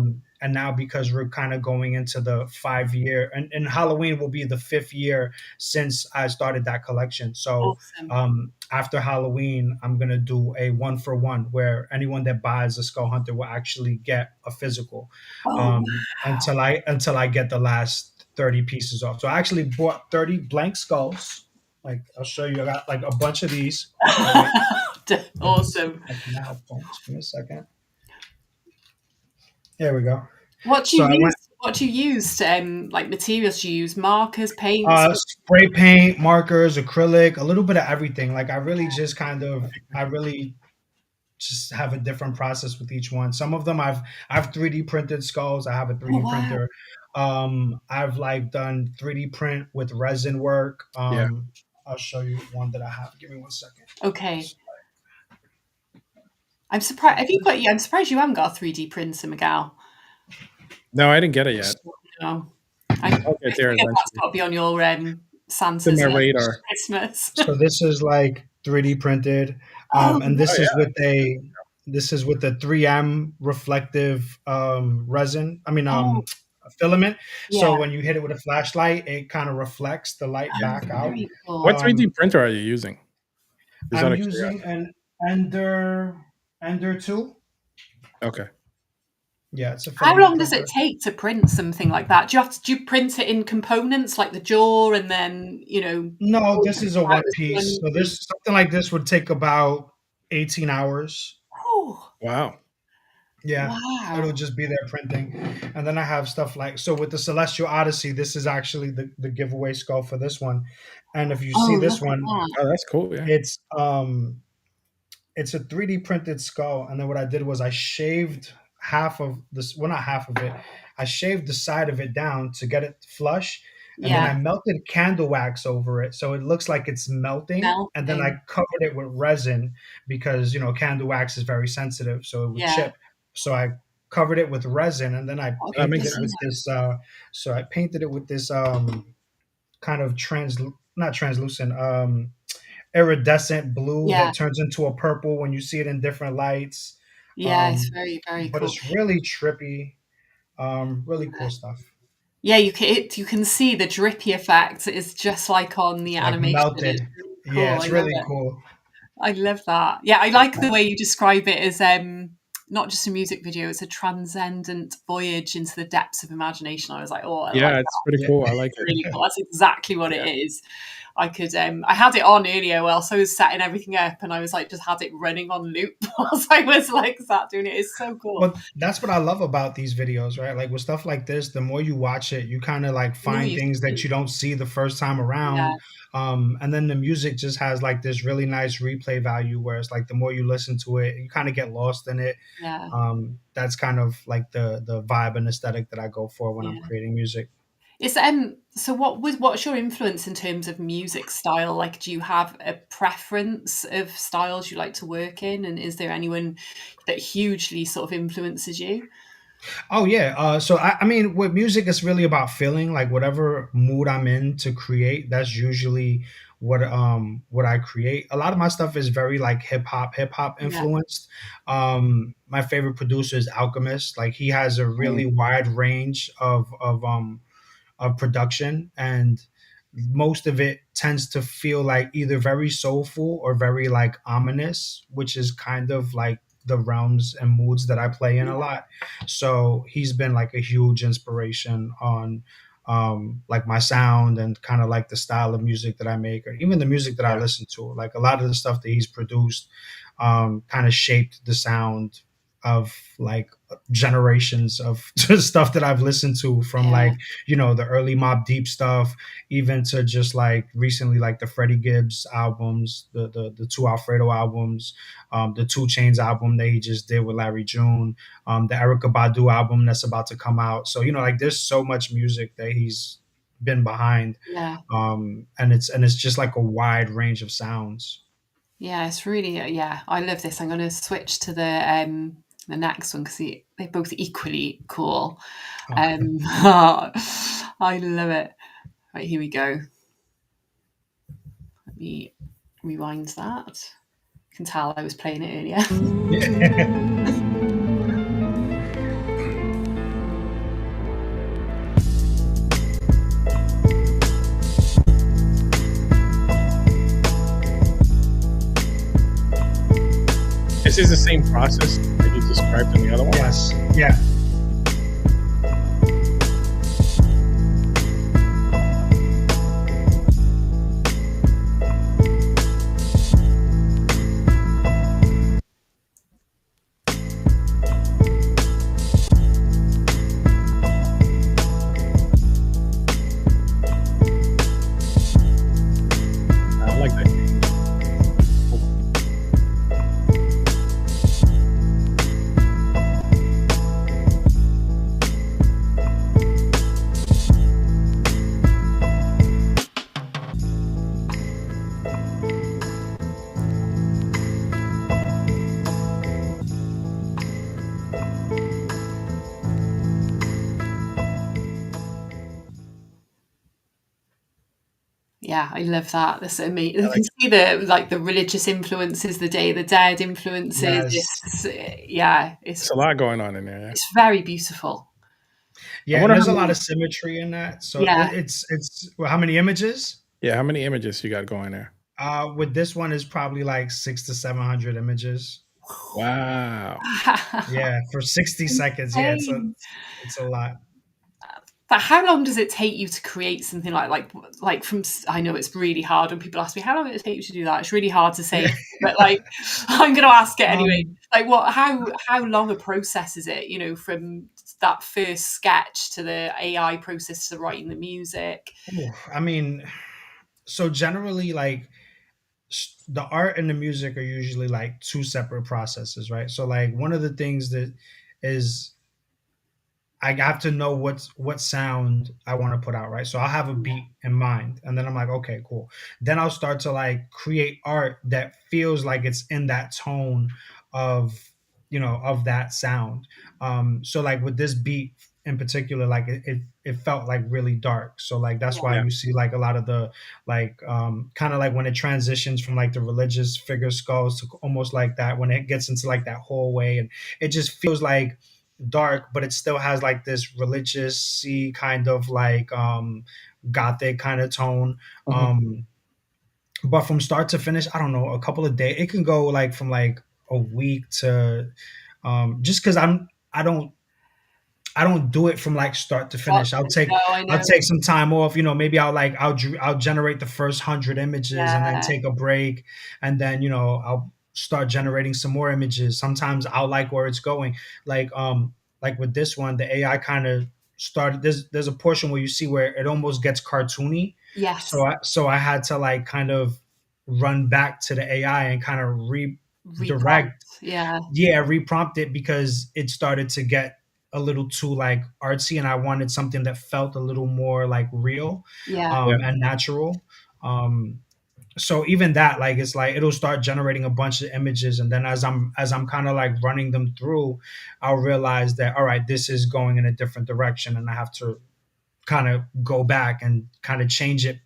Speaker 5: And now because we're kind of going into the 5 year, and Halloween will be the 5th year since I started that collection. So
Speaker 4: Awesome.
Speaker 5: after Halloween, I'm gonna do a 1-for-1 where anyone that buys a Skull Hunter will actually get a physical,
Speaker 4: Oh, wow.
Speaker 5: until I get the last 30 pieces off. So I actually bought 30 blank skulls. Like I'll show you. I got like a bunch of these. Oh wait, let me see if
Speaker 4: Awesome.
Speaker 5: I can now focus. Give me a second. There we go.
Speaker 4: What do
Speaker 5: So I
Speaker 4: you
Speaker 5: went
Speaker 4: use? What do you use? Like materials? Do you use markers, paints?
Speaker 5: spray paint, markers, acrylic, a little bit of everything. Like I really just have a different process with each one. Some of them I've 3D printed skulls. I have a
Speaker 4: Oh
Speaker 5: 3D
Speaker 4: wow.
Speaker 5: printer. I've like done 3D print with resin work.
Speaker 3: Yeah.
Speaker 5: I'll show you one that I have. Give me one second.
Speaker 4: Okay. I'm surprised. Have you got? Yeah, I'm surprised you haven't got a 3D printer, Miguel.
Speaker 3: No, I didn't get it yet.
Speaker 4: No, I
Speaker 3: I'll get there
Speaker 4: figure that's
Speaker 3: eventually.
Speaker 4: got to be on your
Speaker 3: It's in
Speaker 4: Santa's
Speaker 3: my radar.
Speaker 4: Christmas.
Speaker 5: So this is like 3D printed,
Speaker 4: Oh,
Speaker 5: and
Speaker 3: Oh yeah.
Speaker 5: this is with a 3M reflective resin. I mean,
Speaker 4: oh,
Speaker 5: filament. So
Speaker 4: yeah.
Speaker 5: when you hit it with a flashlight, it kind of reflects the light
Speaker 4: Oh,
Speaker 5: back out.
Speaker 4: very
Speaker 3: What
Speaker 4: cool.
Speaker 3: 3D
Speaker 5: Um,
Speaker 3: printer are you using? Just out
Speaker 5: I'm
Speaker 3: of
Speaker 5: using
Speaker 3: curiosity.
Speaker 5: an Ender 2.
Speaker 3: Okay.
Speaker 5: Yeah, it's a
Speaker 4: How
Speaker 5: filament
Speaker 4: long does it
Speaker 5: printer.
Speaker 4: take to print something like that? Do you print it in components like the jaw and then
Speaker 5: No,
Speaker 4: roll
Speaker 5: this
Speaker 4: it
Speaker 5: is a
Speaker 4: out
Speaker 5: one
Speaker 4: as
Speaker 5: piece.
Speaker 4: one
Speaker 5: So
Speaker 4: piece?
Speaker 5: this something like this would take about 18 hours.
Speaker 4: Oh,
Speaker 3: Wow.
Speaker 5: Yeah, it'll
Speaker 4: wow.
Speaker 5: just be there printing. And then I have stuff like, so with the Celestial Odyssey, this is actually the giveaway skull for this one. And if you see
Speaker 4: Oh,
Speaker 5: this
Speaker 4: look at
Speaker 5: one,
Speaker 4: that.
Speaker 3: Oh, that's cool. Yeah.
Speaker 5: it's it's a 3D printed skull. And then what I did was I shaved half of this, well, not half of it. I shaved the side of it down to get it flush. And then I
Speaker 4: Yeah,
Speaker 5: melted candle wax over it. So it looks like it's melting. And then I
Speaker 4: melting.
Speaker 5: covered it with resin because, candle wax is very sensitive. So it would
Speaker 4: Yeah.
Speaker 5: chip. So I covered it with resin and then I
Speaker 4: Oh,
Speaker 3: That
Speaker 5: painted
Speaker 3: makes
Speaker 5: it with
Speaker 3: sense.
Speaker 5: this, kind of not translucent, iridescent blue
Speaker 4: yeah,
Speaker 5: that turns into a purple when you see it in different lights.
Speaker 4: yeah. It's
Speaker 5: Um,
Speaker 4: very, very
Speaker 5: but
Speaker 4: cool.
Speaker 5: it's really trippy, really cool stuff.
Speaker 4: Yeah, you can see the drippy effect is just like on the
Speaker 5: It's like
Speaker 4: animation. It's
Speaker 5: melted.
Speaker 4: really
Speaker 5: Yeah,
Speaker 4: cool. I
Speaker 5: it's
Speaker 4: love
Speaker 5: really
Speaker 4: it.
Speaker 5: cool.
Speaker 4: I love that. Yeah, I like the way you describe it as not just a music video, it's a transcendent voyage into the depths of imagination. I was like, oh, I like
Speaker 3: Yeah,
Speaker 4: that.
Speaker 3: it's pretty
Speaker 5: Yeah.
Speaker 3: cool. I like
Speaker 4: It's
Speaker 3: it.
Speaker 4: really cool. That's exactly what it
Speaker 3: Yeah.
Speaker 4: is. I had it on earlier whilst I was setting everything up and I was like just had it running on loop whilst I was like sat doing it. It's so cool.
Speaker 5: But that's what I love about these videos, right? Like with stuff like this, the more you watch it, you kind of like
Speaker 4: The more
Speaker 5: find
Speaker 4: you
Speaker 5: things that
Speaker 4: see.
Speaker 5: you don't see the first time
Speaker 4: Yeah,
Speaker 5: around. And then the music just has like this really nice replay value where it's like the more you listen to it, you kind of get lost in it.
Speaker 4: yeah,
Speaker 5: That's kind of like the vibe and aesthetic that I go for when I'm
Speaker 4: yeah.
Speaker 5: creating music.
Speaker 4: It's so what's your influence in terms of music style? Like, do you have a preference of styles you like to work in? And is there anyone that hugely sort of influences you?
Speaker 5: Oh yeah. So I mean, with music, it's really about feeling like whatever mood I'm in to create. That's usually what I create. A lot of my stuff is very like hip hop
Speaker 4: Yeah.
Speaker 5: influenced. My favorite producer is Alchemist. Like he has a really wide range of production, and most of it tends to feel like either very soulful or very like ominous, which is kind of like the realms and moods that I play in a
Speaker 4: Yeah.
Speaker 5: lot. So he's been like a huge inspiration on like my sound and kind of like the style of music that I make, or even the music that I
Speaker 3: Yeah.
Speaker 5: listen to. Like a lot of the stuff that he's produced kind of shaped the sound of like generations of stuff that I've listened to, from
Speaker 4: Yeah.
Speaker 5: like, the early Mob Deep stuff, even to just like recently, like the Freddie Gibbs albums, the two Alfredo albums, the Two Chains album that he just did with Larry June, the Erica Badu album that's about to come out. So, like there's so much music that he's been behind.
Speaker 4: Yeah.
Speaker 5: And it's just like a wide range of sounds.
Speaker 4: Yeah. It's really yeah. I love this. I'm going to switch to the next one because they're both equally cool.
Speaker 5: Okay.
Speaker 4: I love it. Right, here we go. Let me rewind that. You can tell I was playing it earlier.
Speaker 5: Yeah.
Speaker 3: This is the same process that you described in the other one.
Speaker 5: Yes. Yeah.
Speaker 3: I like that change.
Speaker 4: Yeah, I love that. That's amazing.
Speaker 3: I
Speaker 4: You
Speaker 3: like
Speaker 4: can see the religious influences, the Day of the Dead influences.
Speaker 5: Yes.
Speaker 4: Yeah,
Speaker 3: There's a lot going on in there. Yeah.
Speaker 4: it's very beautiful.
Speaker 3: I
Speaker 5: Yeah, and
Speaker 3: wonder how
Speaker 5: there's a lot
Speaker 3: many.
Speaker 5: of symmetry in that. So
Speaker 4: Yeah.
Speaker 5: it's well, how many images?
Speaker 3: Yeah, how many images you got going there?
Speaker 5: With this one is probably like 600 to 700 images.
Speaker 3: Wow.
Speaker 5: Yeah, for 60 seconds. Yeah,
Speaker 4: Insane.
Speaker 5: it's a lot.
Speaker 4: But how long does it take you to create something like from? I know it's really hard when people ask me how long it take you to do that. It's really hard to say, but like I'm going to ask it anyway.
Speaker 5: Um,
Speaker 4: Like what? How long a process is it? You know, from that first sketch to the AI process to writing the music.
Speaker 5: I mean, so generally, like the art and the music are usually like two separate processes, right? So like one of the things that is I have to know what sound I want to put out, right? So I'll have a
Speaker 4: Yeah,
Speaker 5: beat in mind, and then I'm like, okay, cool. Then I'll start to like create art that feels like it's in that tone of of that sound. So like with this beat in particular, like it felt like really dark. So like that's why
Speaker 3: Yeah.
Speaker 5: you see like a lot of the like kind of like when it transitions from like the religious figure skulls to almost like that when it gets into like that hallway, and it just feels like dark, but it still has like this religious kind of like gothic kind of tone.
Speaker 3: Mhm.
Speaker 5: Um but from start to finish, I don't know, a couple of days. It can go like from like a week to just because I don't do it from like start to
Speaker 4: got
Speaker 5: finish.
Speaker 4: to. No, I
Speaker 5: I'll
Speaker 4: know.
Speaker 5: take some time off. Maybe I'll generate the first 100 images and then
Speaker 4: Yeah,
Speaker 5: take a break, and then I'll start generating some more images. Sometimes I'll like where it's going. Like with this one, the AI kind of started. There's a portion where you see where it almost gets cartoony.
Speaker 4: yes,
Speaker 5: So I had to like kind of run back to the AI and kind of
Speaker 4: reprompt.
Speaker 5: redirect,
Speaker 4: Yeah,
Speaker 5: yeah, reprompt it because it started to get a little too like artsy, and I wanted something that felt a little more like real,
Speaker 4: yeah,
Speaker 3: Yeah.
Speaker 5: and natural. um so even that, like, it's like it'll start generating a bunch of images, and then as I'm kind of like running them through, I'll realize that, all right, this is going in a different direction, and I have to kind of go back and kind of change it.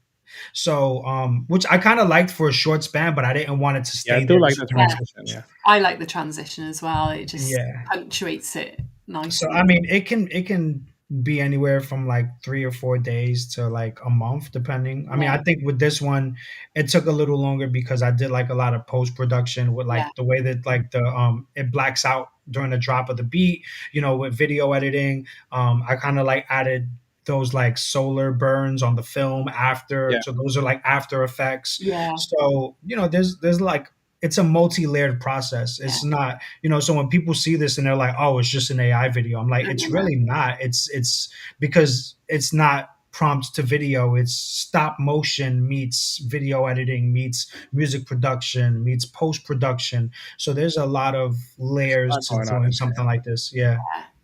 Speaker 5: So which I kind of liked for a short span, but I didn't want it to
Speaker 3: Yeah, I
Speaker 5: stay
Speaker 3: do
Speaker 5: there
Speaker 3: like the
Speaker 5: too long.
Speaker 4: yeah.
Speaker 3: transition. Yeah.
Speaker 4: I like the transition as well. It just
Speaker 5: Yeah.
Speaker 4: punctuates it
Speaker 5: So
Speaker 4: nicely.
Speaker 5: I mean, it can be anywhere from like 3 or 4 days to like a month, depending. I mean,
Speaker 4: Yeah,
Speaker 5: I think with this one, it took a little longer because I did like a lot of post production with
Speaker 4: yeah,
Speaker 5: like the way that like the it blacks out during the drop of the beat. With video editing, I kind of like added those like solar burns on the film after.
Speaker 3: Yeah.
Speaker 5: So those are like after effects.
Speaker 4: yeah,
Speaker 5: So there's like it's a multi-layered process.
Speaker 4: yeah.
Speaker 5: It's not, so when people see this and they're like, "Oh, it's just an AI video," I'm like,
Speaker 4: No, no,
Speaker 5: it's
Speaker 4: no.
Speaker 5: really not. It's because it's not prompt to video. It's stop motion meets video editing meets music production meets post production. So there's a lot of
Speaker 3: There's a
Speaker 5: layers
Speaker 3: lot
Speaker 5: to
Speaker 3: going on
Speaker 5: doing
Speaker 3: in
Speaker 5: something like this. Yeah.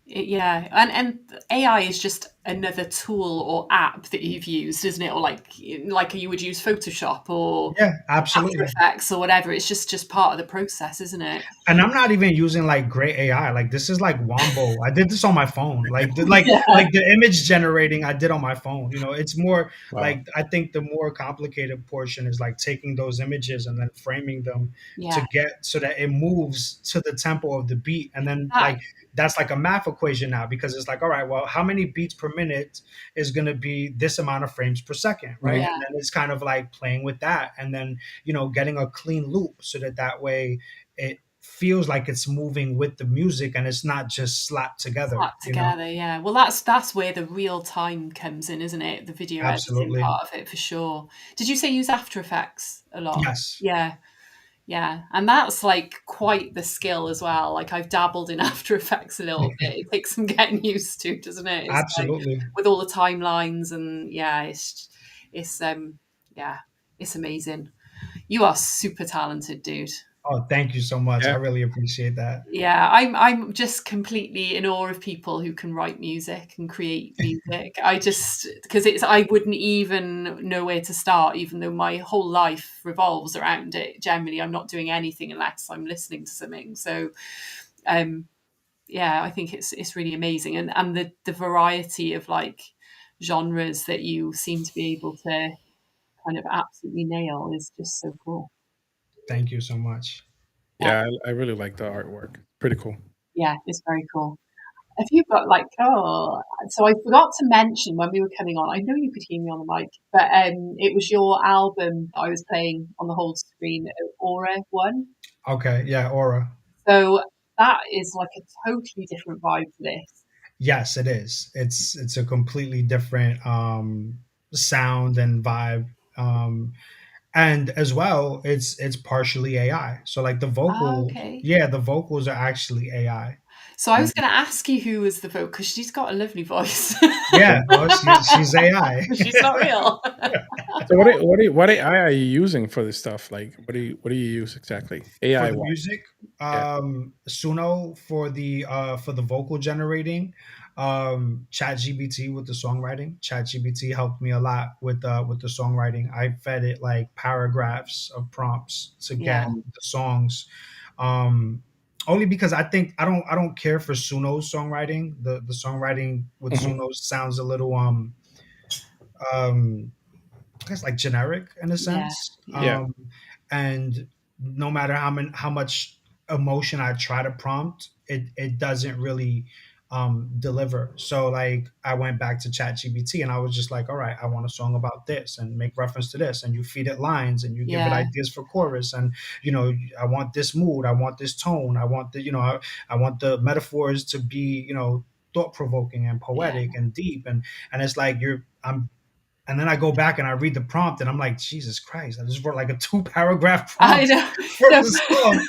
Speaker 4: Yeah, and AI is just another tool or app that you've used, isn't it? Or like you would use Photoshop or
Speaker 5: Yeah,
Speaker 4: After
Speaker 5: absolutely.
Speaker 4: Effects or whatever. It's just part of the process, isn't it?
Speaker 5: And I'm not even using like great AI. Like this is like Wombo. I did this on my phone. Like the image generating I did on my phone. It's more
Speaker 3: Wow.
Speaker 5: like, I think the more complicated portion is like taking those images and then framing them to
Speaker 4: Yeah,
Speaker 5: get so that it moves to the tempo of the beat. And then
Speaker 4: that,
Speaker 5: like that's like a math equation now, because it's like, all right, well, how many beats per minute is going to be this amount of frames per second, right?
Speaker 3: Mhm.
Speaker 5: And
Speaker 4: yeah,
Speaker 5: then it's kind of like playing with that, and then getting a clean loop so that way it feels like it's moving with the music and it's not just slapped together,
Speaker 4: Slapped together, yeah. Well, that's where the real time comes in, isn't it? The video editing
Speaker 5: Absolutely.
Speaker 4: part of it, for sure. Did you say use After Effects a lot?
Speaker 5: Yes.
Speaker 4: Yeah, yeah. And that's like quite the skill as well. Like I've dabbled in After Effects a little bit. It takes some getting used to, doesn't it? It's like
Speaker 5: Absolutely.
Speaker 4: with all the timelines and yeah, it's yeah, it's amazing. You are super talented, dude.
Speaker 5: Oh, thank you so much. I
Speaker 3: Yeah.
Speaker 5: really appreciate that.
Speaker 4: Yeah, I'm just completely in awe of people who can write music and create music. I just because it's I wouldn't even know where to start, even though my whole life revolves around it. Generally, I'm not doing anything unless I'm listening to something. So, um, yeah, I think it's really amazing, and the variety of like genres that you seem to be able to kind of absolutely nail is just so cool.
Speaker 5: Thank you so much.
Speaker 4: Yeah,
Speaker 3: Yeah, I really like the artwork. Pretty cool.
Speaker 4: yeah, it's very cool. Have you got like so I forgot to mention when we were coming on, I know you could hear me on the mic, but it was your album that I was playing on the whole screen, Aura One.
Speaker 5: Okay. Yeah, Aura.
Speaker 4: So that is like a totally different vibe to this.
Speaker 5: Yes, it is. It's a completely different sound and vibe. And as well, it's partially AI. So like the
Speaker 4: Ah,
Speaker 5: vocal,
Speaker 4: okay.
Speaker 5: yeah, the vocals are actually AI.
Speaker 4: So I was going to ask you who was the vocal because she's got a lovely voice.
Speaker 5: Yeah, no, she's AI.
Speaker 4: She's not real.
Speaker 3: So what AI are you using for this stuff? Like what do you use exactly?
Speaker 5: For
Speaker 3: AI
Speaker 5: the
Speaker 3: what?
Speaker 5: music,
Speaker 3: Yeah.
Speaker 5: Suno for the vocal generating, ChatGPT with the songwriting. ChatGPT helped me a lot with the songwriting. I fed it like paragraphs of prompts to get
Speaker 4: Yeah,
Speaker 5: the songs. Um, Only because I don't care for Suno's songwriting. The songwriting with
Speaker 3: Mhm.
Speaker 5: Suno sounds a little um I guess like generic in a
Speaker 4: yeah,
Speaker 5: sense.
Speaker 4: yeah,
Speaker 3: Yeah.
Speaker 5: And no matter how much emotion I try to prompt, it doesn't really deliver. So like I went back to ChatGPT and I was just like, all right, I want a song about this and make reference to this, and you feed it lines and you give it
Speaker 4: yeah,
Speaker 5: ideas for chorus, and you know I want this mood, I want this tone, I want the I want the metaphors to be thought provoking and
Speaker 4: yeah.
Speaker 5: poetic and deep, and it's like I'm and then I go back and I read the prompt and I'm like, Jesus Christ, I just wrote like a 2 paragraph
Speaker 4: I
Speaker 5: prompt
Speaker 4: know.
Speaker 5: for
Speaker 4: No.
Speaker 5: the song.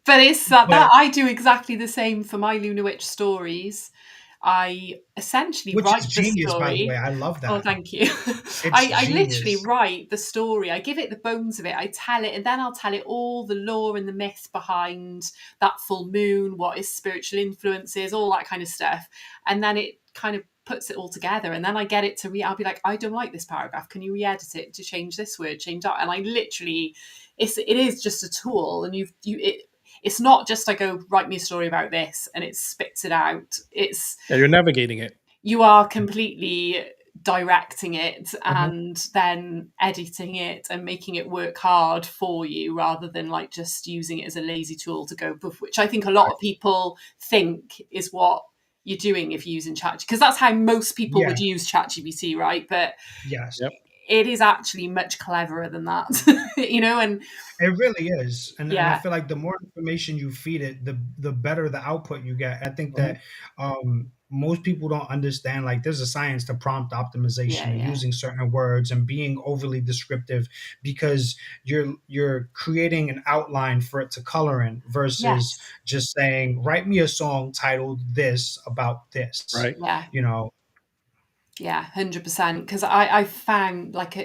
Speaker 4: But it's that
Speaker 5: But
Speaker 4: I do exactly the same for my Luna Witch stories. I essentially
Speaker 5: which is
Speaker 4: write the
Speaker 5: genius, by the way.
Speaker 4: story.
Speaker 5: I love
Speaker 4: Oh,
Speaker 5: that.
Speaker 4: thank you.
Speaker 5: It's
Speaker 4: I literally
Speaker 5: genius.
Speaker 4: write the story. I give it the bones of it. I tell it, and then I'll tell it all the lore and the myth behind that full moon, what its spiritual influences, all that kind of stuff. And then it kind of puts it all together. And then I get it to I'll be like, I don't like this paragraph. Can you re-edit it to change this word, change that? And I literally, it is just a tool. And it's not just I go write me a story about this and it spits it out. It's
Speaker 3: Yeah, you're navigating it.
Speaker 4: you are completely directing it
Speaker 5: Mhm.
Speaker 4: and then editing it and making it work hard for you rather than like just using it as a lazy tool to go boof, which I think a lot of people think is what you're doing if you're using chat because that's how most people
Speaker 5: Yeah.
Speaker 4: would use ChatGPT, right? But
Speaker 5: Yes.
Speaker 3: Yep.
Speaker 4: it is actually much cleverer than that. And
Speaker 5: It really is, and I
Speaker 4: yeah,
Speaker 5: feel like the more information you feed it, the better the output you get. I think
Speaker 3: Mhm.
Speaker 5: that most people don't understand like there's a science to prompt optimization
Speaker 4: yeah,
Speaker 5: and
Speaker 4: yeah,
Speaker 5: using certain words and being overly descriptive because you're creating an outline for it to color in versus
Speaker 4: yes,
Speaker 5: just saying write me a song titled this about this.
Speaker 3: Right.
Speaker 4: yeah.
Speaker 5: You know,
Speaker 4: Yeah, 100%. Because I found like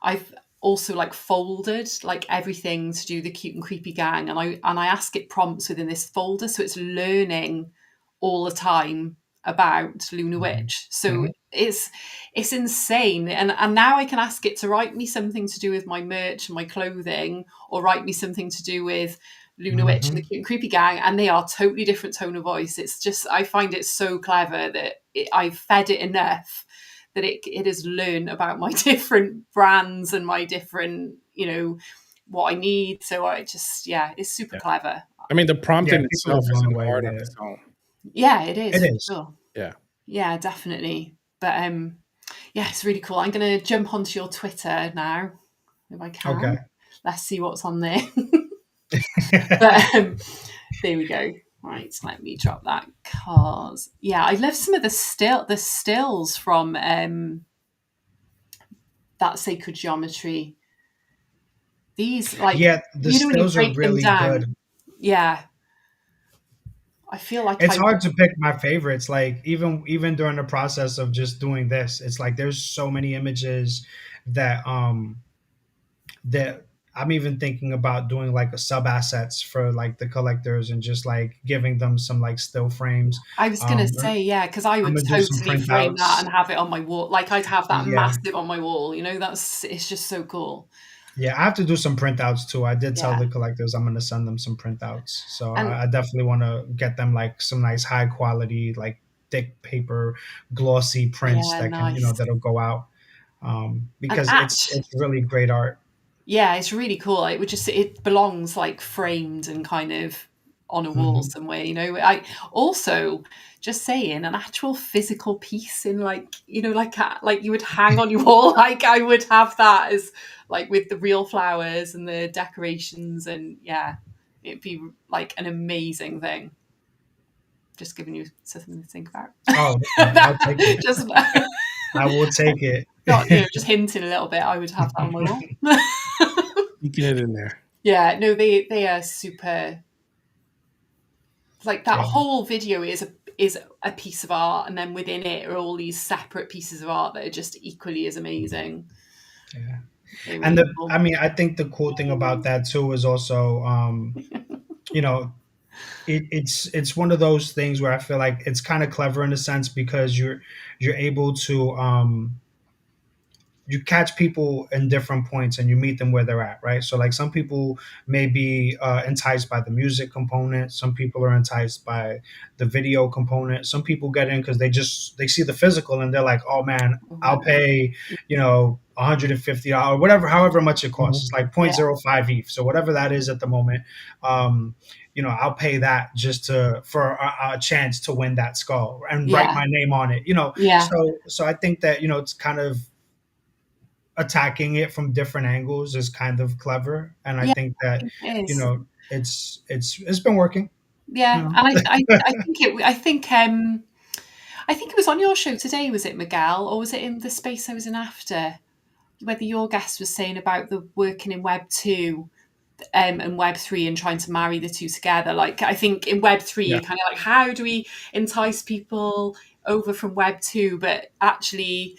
Speaker 4: I've also like folded like everything to do the cute and creepy gang, and I ask it prompts within this folder, so it's learning all the time about Luna
Speaker 5: Mhm.
Speaker 4: Witch. So
Speaker 3: Mhm.
Speaker 4: it's insane, and now I can ask it to write me something to do with my merch and my clothing, or write me something to do with Luna Witch and the
Speaker 5: Mhm.
Speaker 4: cute and creepy gang, and they are totally different tone of voice. It's just I find it so clever that I've fed it enough that it has learned about my different brands and my different, what I need. So I just, yeah, it's super
Speaker 3: Yeah.
Speaker 4: clever.
Speaker 3: I mean, the prompt
Speaker 5: Yeah,
Speaker 3: in
Speaker 5: people are
Speaker 3: itself is
Speaker 5: blown
Speaker 3: an
Speaker 5: away
Speaker 3: art
Speaker 5: with
Speaker 3: on
Speaker 5: it.
Speaker 3: its own.
Speaker 4: Yeah, it
Speaker 5: It
Speaker 4: is for
Speaker 5: is.
Speaker 4: sure.
Speaker 3: Yeah.
Speaker 4: Yeah, definitely. But yeah, it's really cool. I'm going to jump onto your Twitter now if I
Speaker 5: Okay.
Speaker 4: can. Let's see what's on there. But there we go. Right, let me drop that cause yeah, I love some of the stills from that sacred geometry. These like
Speaker 5: Yeah, the
Speaker 4: when you
Speaker 5: stills are
Speaker 4: break them
Speaker 5: really good.
Speaker 4: down, yeah, I feel like
Speaker 5: It's
Speaker 4: I
Speaker 5: hard to pick my favorites. Like even during the process of just doing this, it's like there's so many images that that I'm even thinking about doing like a sub assets for like the collectors and just like giving them some like still frames.
Speaker 4: I was gonna
Speaker 5: Um,
Speaker 4: say, yeah, because I
Speaker 5: I'm
Speaker 4: would
Speaker 5: gonna do some
Speaker 4: totally frame that
Speaker 5: printouts.
Speaker 4: and have it on my wall. Like I'd have that
Speaker 5: Yeah,
Speaker 4: massive on my wall. That's it's just so cool.
Speaker 5: yeah, I have to do some printouts too. I did tell
Speaker 4: Yeah,
Speaker 5: the collectors I'm gonna send them some printouts, so
Speaker 4: and
Speaker 5: I definitely want to get them like some nice high quality, like thick paper, glossy prints
Speaker 4: yeah,
Speaker 5: that can
Speaker 4: nice.
Speaker 5: that'll go out
Speaker 4: And
Speaker 5: because
Speaker 4: actually,
Speaker 5: it's really great art.
Speaker 4: yeah, it's really cool. It belongs like framed and kind of on a wall
Speaker 5: Hmm.
Speaker 4: somewhere. I also just saying an actual physical piece in like you would hang on your wall. Like I would have that as like with the real flowers and the decorations, and yeah, it'd be like an amazing thing. Just giving you something to think about.
Speaker 5: Oh, I'll take it.
Speaker 4: Just
Speaker 5: I will take it.
Speaker 4: not just hinting a little bit. I would have that on my wall.
Speaker 3: You get it in there.
Speaker 4: Yeah, no, they are super. Like that
Speaker 5: Yeah,
Speaker 4: whole video is a piece of art, and then within it are all these separate pieces of art that are just equally as amazing.
Speaker 5: yeah.
Speaker 4: They're
Speaker 5: And
Speaker 4: really
Speaker 5: I
Speaker 4: cool.
Speaker 5: mean, I think the cool thing about that too is also, you know, it's one of those things where I feel like it's kind of clever in a sense because you're able to you catch people in different points and you meet them where they're at, right? So like some people may be enticed by the music component, some people are enticed by the video component, some people get in because they see the physical and they're like, oh man,
Speaker 4: Oh,
Speaker 5: I'll pay, $150, whatever, however much it costs. It's
Speaker 3: Mhm.
Speaker 5: like
Speaker 4: yeah,
Speaker 5: 0.05 ETH, so whatever that is at the moment. um I'll pay that just to for a chance to win that skull and write
Speaker 4: yeah,
Speaker 5: my name on it.
Speaker 4: yeah,
Speaker 5: So I think that it's kind of attacking it from different angles is kind of clever, and I
Speaker 4: yeah.
Speaker 5: think
Speaker 4: I
Speaker 5: that
Speaker 4: think it is.
Speaker 5: it's been working. you
Speaker 4: Yeah,
Speaker 5: know
Speaker 4: and I think I think it was on your show today. Was it Miguel, or was it in the space I was in after? Whether your guest was saying about the working in Web 2 and Web 3 and trying to marry the two together. Like I think in Web 3,
Speaker 3: Yeah.
Speaker 4: you're kind of like, how do we entice people over from Web 2? But actually,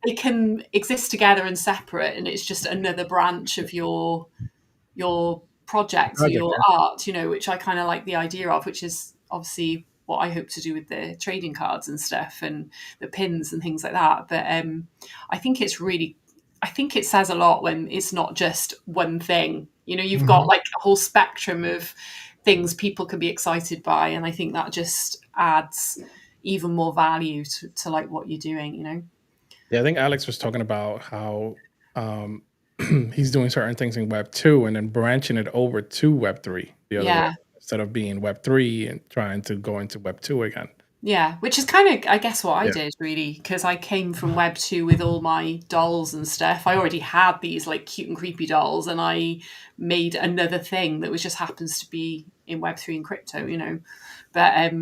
Speaker 4: they can exist together and separate, and it's just another branch of your project or
Speaker 3: Project,
Speaker 4: your
Speaker 3: yeah.
Speaker 4: art, which I kind of like the idea of, which is obviously what I hope to do with the trading cards and stuff and the pins and things like that. But I think I think it says a lot when it's not just one thing. You've got
Speaker 5: Mhm.
Speaker 4: like a whole spectrum of things people can be excited by, and I think that just adds even more value to like what you're doing.
Speaker 3: Yeah, I think Alex was talking about how um, he's doing certain things in Web 2 and then branching it over to Web 3 the other way
Speaker 4: Yeah.
Speaker 3: instead of being Web 3 and trying to go into Web 2 again.
Speaker 4: Yeah, which is kind of, I guess, what I
Speaker 3: Yeah.
Speaker 4: did really, because I came from Web 2 with all my dolls and stuff. I already had these like cute and creepy dolls, and I made another thing that was just happens to be in Web 3 and crypto. But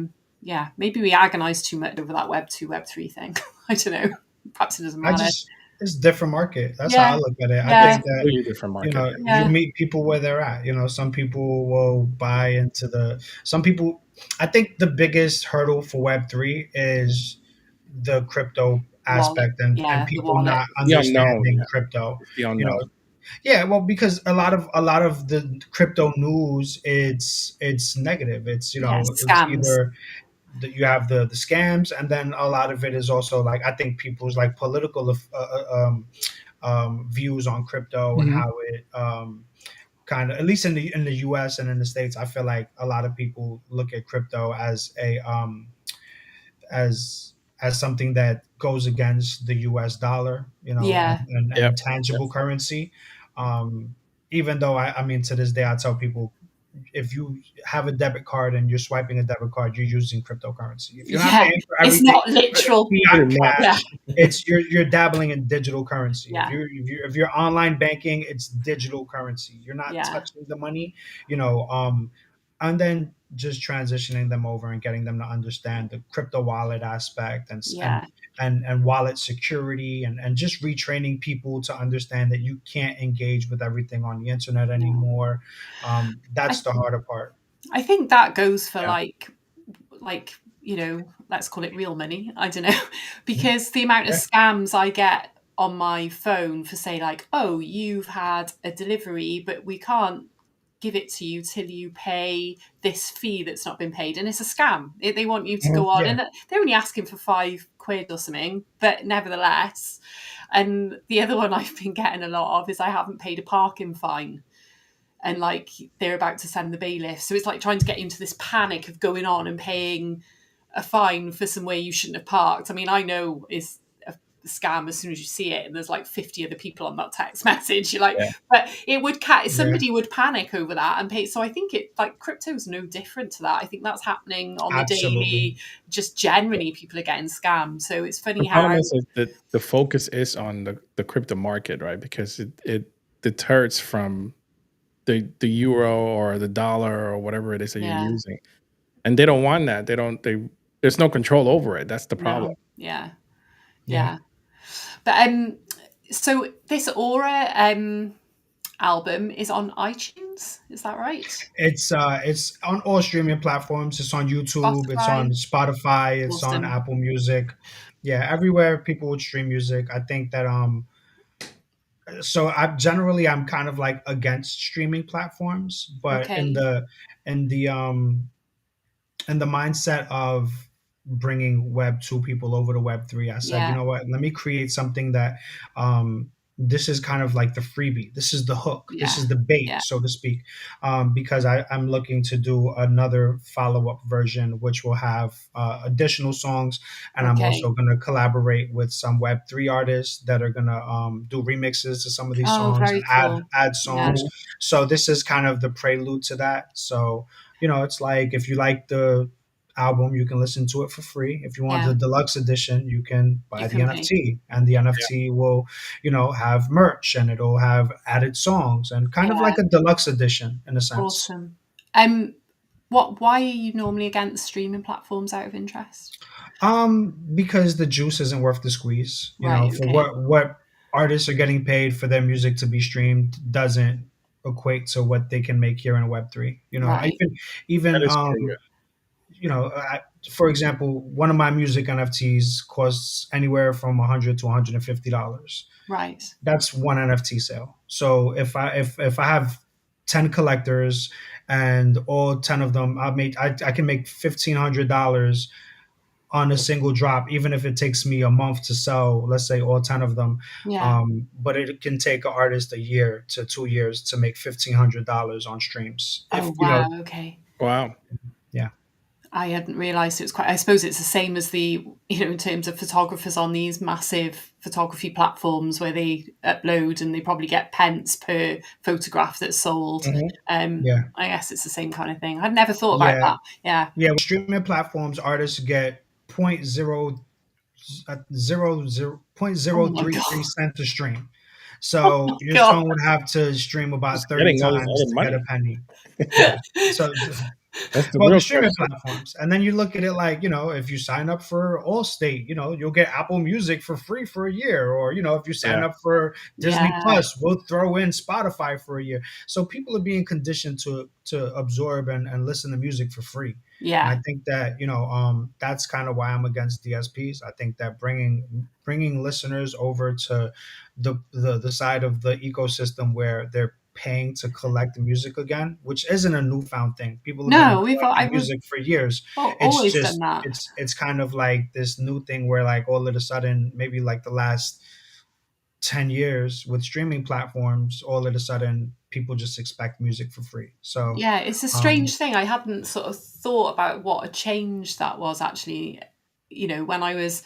Speaker 4: yeah, maybe we agonize too much over that Web 2, Web 3 thing. I don't know. Perhaps it doesn't
Speaker 5: I
Speaker 4: matter.
Speaker 5: just It's different market. That's how I
Speaker 4: Yeah,
Speaker 5: look at it. I
Speaker 4: yeah,
Speaker 5: think that
Speaker 3: Completely different market.
Speaker 5: you
Speaker 4: yeah,
Speaker 5: meet people where they're at. Some people will buy into some people. I think the biggest hurdle for Web 3 is the crypto
Speaker 4: wallet.
Speaker 5: aspect and
Speaker 4: Yeah, the
Speaker 5: people
Speaker 4: wallet.
Speaker 5: not
Speaker 3: The unknown.
Speaker 5: understanding
Speaker 3: Yeah.
Speaker 5: crypto.
Speaker 3: It's the
Speaker 5: You know,
Speaker 3: unknown.
Speaker 5: Yeah, well, because a lot of the crypto news, it's negative.
Speaker 4: Yeah,
Speaker 5: It's
Speaker 4: scams.
Speaker 5: either that you have the scams, and then a lot of it is also like I think people's like political views on crypto and
Speaker 3: Mhm.
Speaker 5: how it kind of, at least in the U.S. and in the States, I feel like a lot of people look at crypto as a as something that goes against the U.S. dollar,
Speaker 4: Yeah,
Speaker 5: and
Speaker 3: Yep.
Speaker 5: tangible
Speaker 3: Yes.
Speaker 5: currency. Um, Even though I mean, to this day, I tell people if you have a debit card and you're swiping a debit card, you're using cryptocurrency. If you're not
Speaker 4: Yeah,
Speaker 5: paying for
Speaker 4: it's
Speaker 5: everything
Speaker 4: not literal.
Speaker 5: fiat
Speaker 3: Pretty much.
Speaker 4: Yeah,
Speaker 5: cash, it's you're dabbling in digital currency.
Speaker 4: yeah,
Speaker 5: If you're online banking, it's digital currency. You're not
Speaker 4: yeah,
Speaker 5: touching the money, you know. And then just transitioning them over and getting them to understand the crypto wallet aspect and
Speaker 4: yeah.
Speaker 5: wallet security, and just retraining people to understand that you can't engage with everything on the internet
Speaker 4: No.
Speaker 5: anymore.
Speaker 4: I
Speaker 5: That's the
Speaker 4: think
Speaker 5: harder part.
Speaker 4: I think that goes for
Speaker 3: Yeah.
Speaker 4: like let's call it real money. I don't know because the amount of
Speaker 5: Yeah,
Speaker 4: scams I get on my phone for say like, oh, you've had a delivery, but we can't give it to you till you pay this fee that's not been paid, and it's a scam. They want you to
Speaker 3: Mhm.
Speaker 4: go on,
Speaker 5: yeah,
Speaker 4: and they're only asking for £5 or something, but nevertheless. And the other one I've been getting a lot of is I haven't paid a parking fine, and like they're about to send the bailiff. So it's like trying to get into this panic of going on and paying a fine for somewhere you shouldn't have parked. I mean, I know it's a scam as soon as you see it, and there's like 50 other people on that text message. You're like,
Speaker 3: Yeah.
Speaker 4: but it would
Speaker 5: yeah,
Speaker 4: somebody would panic over that and pay. So I think it like crypto's no different to that. I think that's happening on the
Speaker 5: absolutely.
Speaker 4: daily. Just generally, people are getting scammed. So it's
Speaker 3: The
Speaker 4: funny
Speaker 3: problem
Speaker 4: how
Speaker 3: is that the focus is on the crypto market, right? Because it deters from the euro or the dollar or whatever it is that you're
Speaker 4: yeah,
Speaker 3: using, and they don't want that. They there's no control over it. That's the problem.
Speaker 4: no, yeah,
Speaker 5: Yeah.
Speaker 4: yeah. But so this Aura album is on iTunes. Is that right?
Speaker 5: It's on all streaming platforms. It's on YouTube. It's on
Speaker 4: Spotify.
Speaker 5: Spotify. It's on
Speaker 4: Awesome.
Speaker 5: Apple Music. Yeah, everywhere people would stream music. I think that so I'm kind of like against streaming platforms, but
Speaker 4: Okay.
Speaker 5: in the um and the mindset of bringing web 2 people over to web 3, I said, you
Speaker 4: Yeah.
Speaker 5: know what, let me create something that this is kind of like the freebie, this is the hook, this
Speaker 4: Yeah.
Speaker 5: is the bait,
Speaker 4: Yeah.
Speaker 5: so to speak. Because I'm looking to do another follow-up version which will have additional songs, and I'm
Speaker 4: Okay.
Speaker 5: also going to collaborate with some web 3 artists that are going to do remixes to some of these
Speaker 4: Oh,
Speaker 5: songs and
Speaker 4: very cool.
Speaker 5: add
Speaker 4: Yeah.
Speaker 5: songs. So this is kind of the prelude to that. So it's like if you like the album, you can listen to it for free. If you want the
Speaker 4: Yeah.
Speaker 5: deluxe edition, you can
Speaker 4: You
Speaker 5: buy the
Speaker 4: can pay.
Speaker 5: NFT, and the
Speaker 3: Yeah.
Speaker 5: NFT will, have merch and it'll have added songs and kind of
Speaker 4: Yeah.
Speaker 5: like a deluxe edition in a sense.
Speaker 4: Awesome. Why are you normally against streaming platforms out of interest?
Speaker 5: Because the juice isn't worth the squeeze.
Speaker 4: Right.
Speaker 5: For
Speaker 4: Okay.
Speaker 5: what artists are getting paid for their music to be streamed doesn't equate to what they can make here in Web3.
Speaker 4: Right.
Speaker 3: That
Speaker 5: Even
Speaker 3: is true.
Speaker 5: for example, one of my music NFTs costs anywhere from $100 to $150.
Speaker 4: Right.
Speaker 5: That's one NFT sale. So if I have 10 collectors and all 10 of them, I can make $1,500 on a single drop, even if it takes me a month to sell, let's say all 10 of them.
Speaker 4: Yeah.
Speaker 5: But it can take an artist a year to 2 years to make $1,500 on streams. If
Speaker 4: Oh wow. Okay.
Speaker 3: Wow.
Speaker 5: Yeah.
Speaker 4: I hadn't realised it was quite. I suppose it's the same as in terms of photographers on these massive photography platforms where they upload and they probably get pence per photograph that's sold.
Speaker 3: Mhm.
Speaker 5: Yeah.
Speaker 4: I guess it's the same kind of thing. I'd never thought about
Speaker 5: Yeah.
Speaker 4: that. Yeah.
Speaker 5: Yeah, with streaming platforms, artists get point
Speaker 4: Oh
Speaker 5: zero
Speaker 4: my
Speaker 5: three
Speaker 4: god.
Speaker 5: three cents a stream.
Speaker 4: Oh
Speaker 5: So
Speaker 4: my
Speaker 5: your
Speaker 4: god.
Speaker 5: song would have to stream
Speaker 3: Just
Speaker 5: about 30
Speaker 3: getting all this
Speaker 5: times
Speaker 3: other
Speaker 5: to get a
Speaker 3: money.
Speaker 5: penny. Yeah. So
Speaker 3: That's the
Speaker 5: well, the
Speaker 3: real
Speaker 5: streaming
Speaker 3: question.
Speaker 5: platforms. And then you look at it like, if you sign up for Allstate, you'll get Apple Music for free for a year. Or, if you sign
Speaker 3: Yeah.
Speaker 5: up for Disney
Speaker 4: Yeah.
Speaker 5: Plus, we'll throw in Spotify for a year. So people are being conditioned to absorb and listen to music for free. And I
Speaker 4: Yeah.
Speaker 5: think that, that's kind of why I'm against DSPs. I think that bringing listeners over to the side of the ecosystem where they're paying to collect the music again, which isn't a newfound thing. People have been
Speaker 4: No,
Speaker 5: collecting
Speaker 4: I've
Speaker 5: music for years. It's
Speaker 4: always done
Speaker 5: just
Speaker 4: that.
Speaker 5: it's kind of like this new thing where like all of a sudden, maybe like the last 10 years with streaming platforms, all of a sudden people just expect music for free. So
Speaker 4: Yeah, it's a
Speaker 5: um
Speaker 4: strange thing. I hadn't sort of thought about what a change that was actually. When I was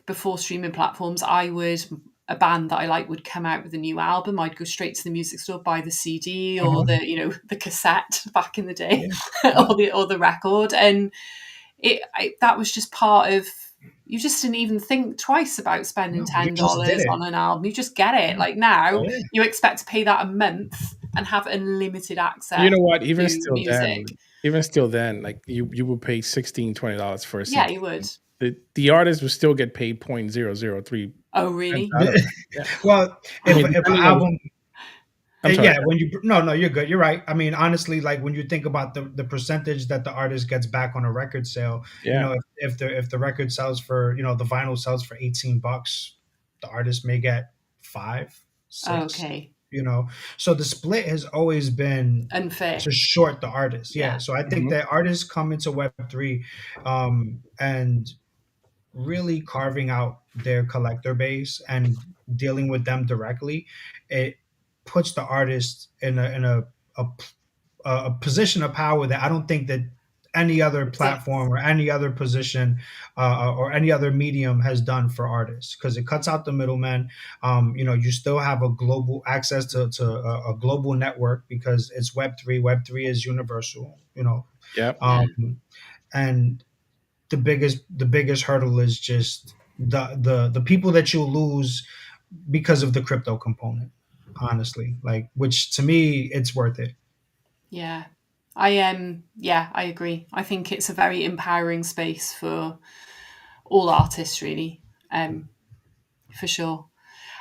Speaker 4: before streaming platforms, I would a band that I like would come out with a new album, I'd go straight to the music store, buy the CD or
Speaker 5: Uh-huh.
Speaker 4: the cassette back in the day,
Speaker 5: Yeah. Yeah.
Speaker 4: or the record, and that was just part of. You just didn't even think twice about spending
Speaker 5: No, you just did
Speaker 4: $10
Speaker 5: it.
Speaker 4: on an album. You just get it. Like now,
Speaker 5: Yeah.
Speaker 4: you expect to pay that a month and have unlimited
Speaker 3: You
Speaker 4: access
Speaker 3: know what?
Speaker 4: to music.
Speaker 3: Even still then, like you would pay $16-20 for a
Speaker 4: Yeah,
Speaker 3: CD.
Speaker 4: you would.
Speaker 3: The artist would still get paid 0.003
Speaker 4: Oh,
Speaker 3: cents
Speaker 4: really?
Speaker 3: out of it. Yeah.
Speaker 5: Well,
Speaker 3: I
Speaker 5: if
Speaker 3: mean,
Speaker 5: an
Speaker 3: depending on
Speaker 5: album,
Speaker 3: I'm sorry.
Speaker 5: yeah, when you no, you're good. You're right. I mean, honestly, like when you think about the percentage that the artist gets back on a record sale,
Speaker 3: Yeah.
Speaker 5: if the record sells for, the vinyl sells for $18, the artist may get 5, 6.
Speaker 4: Okay.
Speaker 5: So the split has always been
Speaker 4: Unfair.
Speaker 5: to short the artist. Yeah.
Speaker 4: Yeah.
Speaker 5: So I think
Speaker 3: Mhm.
Speaker 5: that artists come into Web3, and really carving out their collector base and dealing with them directly, it puts the artist a, a position of power that I don't think that any other
Speaker 4: It does.
Speaker 5: platform or any other position, or any other medium has done for artists, because it cuts out the middleman. You still have a global access to a global network because it's Web3. Web3 is universal.
Speaker 3: Yep.
Speaker 4: Yeah.
Speaker 5: And the biggest hurdle is just the people that you lose because of the crypto component, honestly, like, which to me it's worth it.
Speaker 4: Yeah. Yeah, I agree. I think it's a very empowering space for all artists, really. For sure.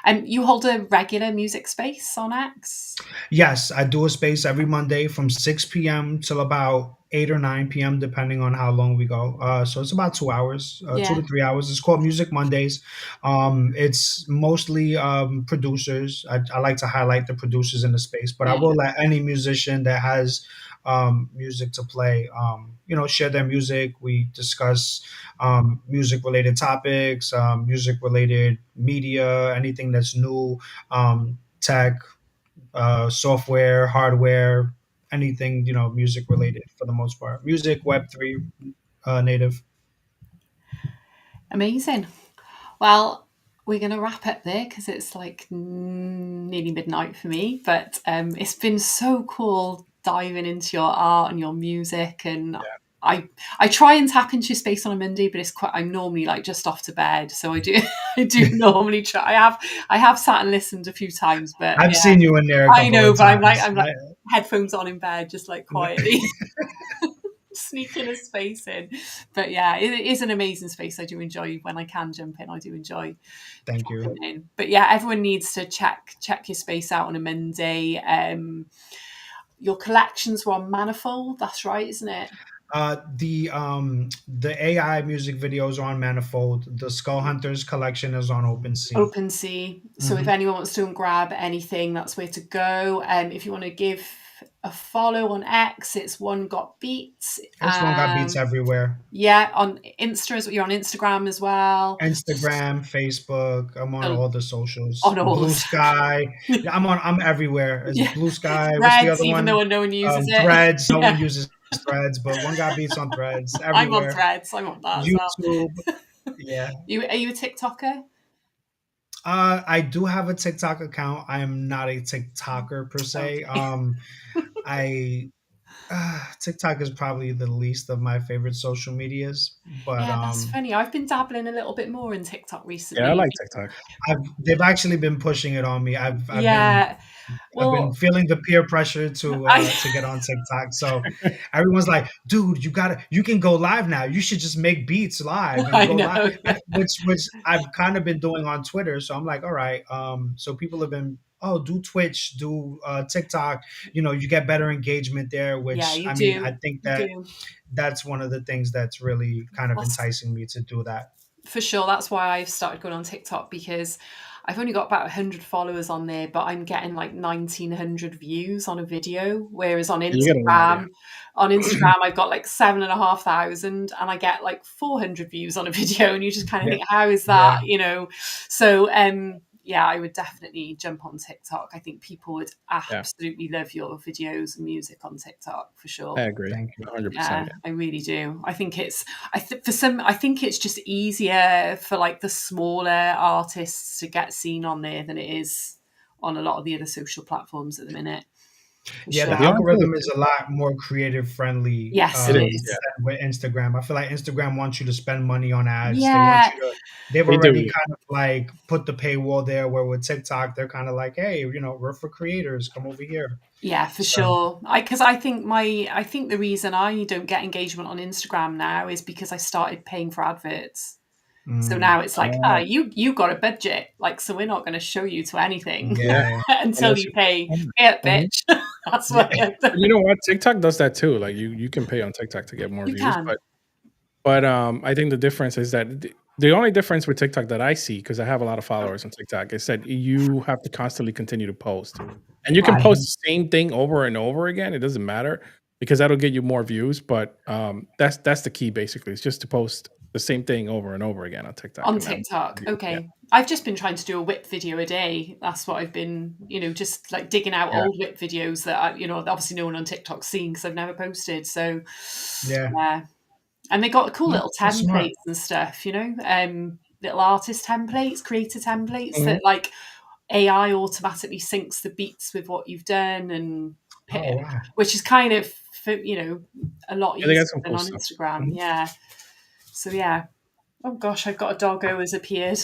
Speaker 4: And you hold a regular music space on X?
Speaker 5: Yes, I do a space every Monday from 6 p.m. till about 8 or 9 p.m., depending on how long we go. So it's about 2 hours, two
Speaker 4: Yeah.
Speaker 5: to 3 hours. It's called Music Mondays. It's mostly producers. I like to highlight the producers in the space, but I
Speaker 4: Yeah.
Speaker 5: will let any musician that has music to play, share their music. We discuss music related topics, music related media, anything that's new, tech, software, hardware, anything, music related for the most part. Music, Web3, native.
Speaker 4: Amazing. Well, we're going to wrap up there because it's like nearly midnight for me. But it's been so cool diving into your art and your music. And I try and tap into your space on a Monday, but I'm normally like just off to bed, so I do I do normally try. I have sat and listened a few times, but
Speaker 5: I've
Speaker 4: yeah,
Speaker 5: seen you in there a
Speaker 4: I
Speaker 5: couple
Speaker 4: know.
Speaker 5: of
Speaker 4: But
Speaker 5: times.
Speaker 4: I'm like headphones on in bed, just like quietly sneaking a space in. But yeah, it is an amazing space. I do enjoy when I can jump in. I do enjoy
Speaker 5: Thank you.
Speaker 4: jumping in. But yeah, everyone needs to check your space out on a Monday. Your collections were on Manifold. That's right, isn't it?
Speaker 5: The AI music videos are on Manifold. The Skull Hunters collection is on OpenSea.
Speaker 4: OpenSea. So if
Speaker 5: Hmm.
Speaker 4: anyone wants to grab anything, that's where to go. If you want to give a follow on X, it's One Got Beats.
Speaker 5: This one got beats everywhere.
Speaker 4: Yeah, on Insta, you're on Instagram as well.
Speaker 5: Instagram, Facebook. I'm on
Speaker 4: So
Speaker 5: all the socials.
Speaker 4: on all
Speaker 5: Blue
Speaker 4: of
Speaker 5: Sky. Yeah, I'm everywhere. It's
Speaker 4: yeah,
Speaker 5: Blue Sky. What's the
Speaker 4: Threads,
Speaker 5: other
Speaker 4: even
Speaker 5: one?
Speaker 4: though no one uses it.
Speaker 5: Threads. No one
Speaker 4: Yeah,
Speaker 5: uses Threads, but one got beats on Threads
Speaker 4: I'm on
Speaker 5: everywhere.
Speaker 4: Threads. I'm on that as well.
Speaker 5: YouTube. Yeah.
Speaker 4: Are you a TikToker?
Speaker 5: I do have a TikTok account. I am not a TikToker per se.
Speaker 4: Okay.
Speaker 5: I TikTok is probably the least of my favorite social medias, but
Speaker 4: Yeah, that's funny. I've been dabbling a little bit more in TikTok
Speaker 3: Yeah, I
Speaker 4: recently.
Speaker 3: like TikTok.
Speaker 5: they've actually been pushing it on me.
Speaker 4: Yeah.
Speaker 5: I've been
Speaker 4: Well,
Speaker 5: feeling the peer pressure
Speaker 4: I
Speaker 5: to get on TikTok. So everyone's like, "Dude, you can go live now. You should just make beats live and
Speaker 4: I
Speaker 5: go live."
Speaker 4: know. Yeah.
Speaker 5: Which I've kind of been doing on Twitter. So I'm like, "All right." So people have been, "Oh, do Twitch, do TikTok. You get better engagement there."
Speaker 4: Yeah,
Speaker 5: Which
Speaker 4: you
Speaker 5: I mean, I
Speaker 4: do.
Speaker 5: think
Speaker 4: You
Speaker 5: that
Speaker 4: do.
Speaker 5: that's one of the things that's really kind of
Speaker 4: That's
Speaker 5: enticing me to do that.
Speaker 4: for sure. That's why I've started going on TikTok because I've only got about 100 followers on there, but I'm getting like 1,900 views on a video. Whereas
Speaker 3: You get a lot, yeah.
Speaker 4: On Instagram, I've got like 7,500 and I get like 400 views on a video. And you just kind of
Speaker 5: Yeah,
Speaker 4: think, how is
Speaker 5: yeah.
Speaker 4: that? So, yeah, I would definitely jump on TikTok. I think people would absolutely love your videos and music on TikTok for
Speaker 3: I
Speaker 4: sure.
Speaker 3: agree.
Speaker 5: Thank you.
Speaker 3: 100%.
Speaker 4: Yeah, I really do. I think it's I think it's just easier for like the smaller artists to get seen on there than it is on a lot of the other social platforms at the minute. For
Speaker 5: Yeah,
Speaker 3: But
Speaker 5: the
Speaker 4: sure.
Speaker 3: the only thing
Speaker 5: algorithm
Speaker 3: with
Speaker 5: is a lot more creative friendly
Speaker 4: Yes, it
Speaker 3: it is,
Speaker 4: is.
Speaker 5: than with Instagram. I feel like Instagram wants you to spend money on ads. They want
Speaker 4: Yeah,
Speaker 5: you to. They've
Speaker 3: they do.
Speaker 5: already kind of like put the paywall there. Where with TikTok, they're kind of like, hey, we're for creators. Come over here.
Speaker 4: yeah, for
Speaker 5: So,
Speaker 4: sure. Because I think the reason I don't get engagement on Instagram now is because I started paying for adverts. So
Speaker 5: mm,
Speaker 4: now it's like, you got a budget, like, so we're not going to show you to anything
Speaker 3: Yeah,
Speaker 5: yeah,
Speaker 4: until
Speaker 3: unless
Speaker 4: you
Speaker 3: you
Speaker 4: pay.
Speaker 3: Mhm.
Speaker 4: Pay it, bitch. That's what
Speaker 5: yeah,
Speaker 3: But you know what? TikTok does that too. Like you can pay on TikTok to get more
Speaker 4: you
Speaker 3: views,
Speaker 4: can.
Speaker 3: but I think the difference is that the only difference with TikTok that I see, because I have a lot of followers on TikTok, is that you have to constantly continue to post, and you can
Speaker 4: Right.
Speaker 3: post the same thing over and over again. It doesn't matter because that'll get you more views. But that's the key basically. It's just to post the same thing over and over again on TikTok,
Speaker 4: On
Speaker 3: and that
Speaker 4: TikTok.
Speaker 3: yeah,
Speaker 4: Okay. I've just been trying to do a whip video a day. That's what I've been, just like digging out
Speaker 3: yeah.
Speaker 4: old whip videos that obviously no one on TikTok's seen because I've never posted. So,
Speaker 5: yeah.
Speaker 4: yeah. And they got cool
Speaker 5: No,
Speaker 4: little
Speaker 5: that's smart.
Speaker 4: templates and stuff, little artist templates, creator templates
Speaker 3: Mhm.
Speaker 4: that like AI automatically syncs the beats with what you've done and
Speaker 5: Oh wow.
Speaker 4: which is kind of, a lot
Speaker 3: Yeah, they
Speaker 4: easier
Speaker 3: got some
Speaker 4: than
Speaker 3: cool
Speaker 4: on
Speaker 3: stuff.
Speaker 4: Instagram.
Speaker 3: Mhm.
Speaker 4: Yeah. So, yeah. Oh gosh, I've got a doggo has appeared.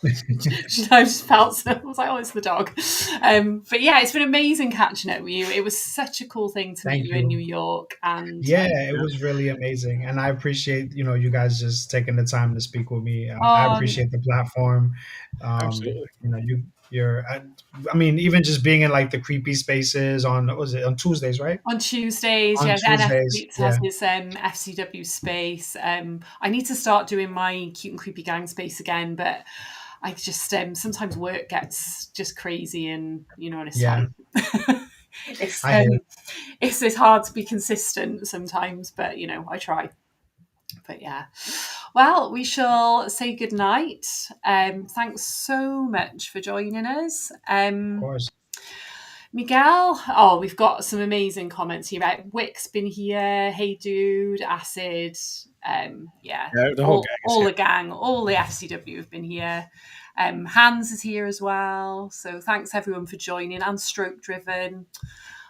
Speaker 4: I just felt so. I was like, oh, it's the dog. But yeah, it's been amazing catching up with you. It was such a cool thing to meet
Speaker 5: Thank
Speaker 4: you in New
Speaker 5: you.
Speaker 4: York. And
Speaker 5: Yeah, it was really amazing, and I appreciate you guys just taking the time to speak with me. I
Speaker 4: on
Speaker 5: appreciate the platform.
Speaker 3: Absolutely.
Speaker 5: I mean, even just being in like the creepy spaces on what was it on Tuesdays, right?
Speaker 4: on Tuesdays,
Speaker 5: On
Speaker 4: yeah, NF
Speaker 5: Tuesdays,
Speaker 4: Tweets has
Speaker 5: yeah,
Speaker 4: his FCW space. I need to start doing my cute and creepy gang space again, but I just sometimes work gets just crazy, and you know what it's
Speaker 5: yeah.
Speaker 4: like. it's
Speaker 5: I hear.
Speaker 4: it's hard to be consistent sometimes, but I try. But yeah, well, we shall say good night. Thanks so much for joining us.
Speaker 5: Of course.
Speaker 4: Miguel, oh, we've got some amazing comments here. Right? Wick's been here. Hey, dude, Acid. Yeah,
Speaker 3: Yeah, the whole gang is
Speaker 4: all
Speaker 3: here.
Speaker 4: the gang, all the FCW have been here. Hans is here as well. So thanks everyone for joining. And Stroke Driven.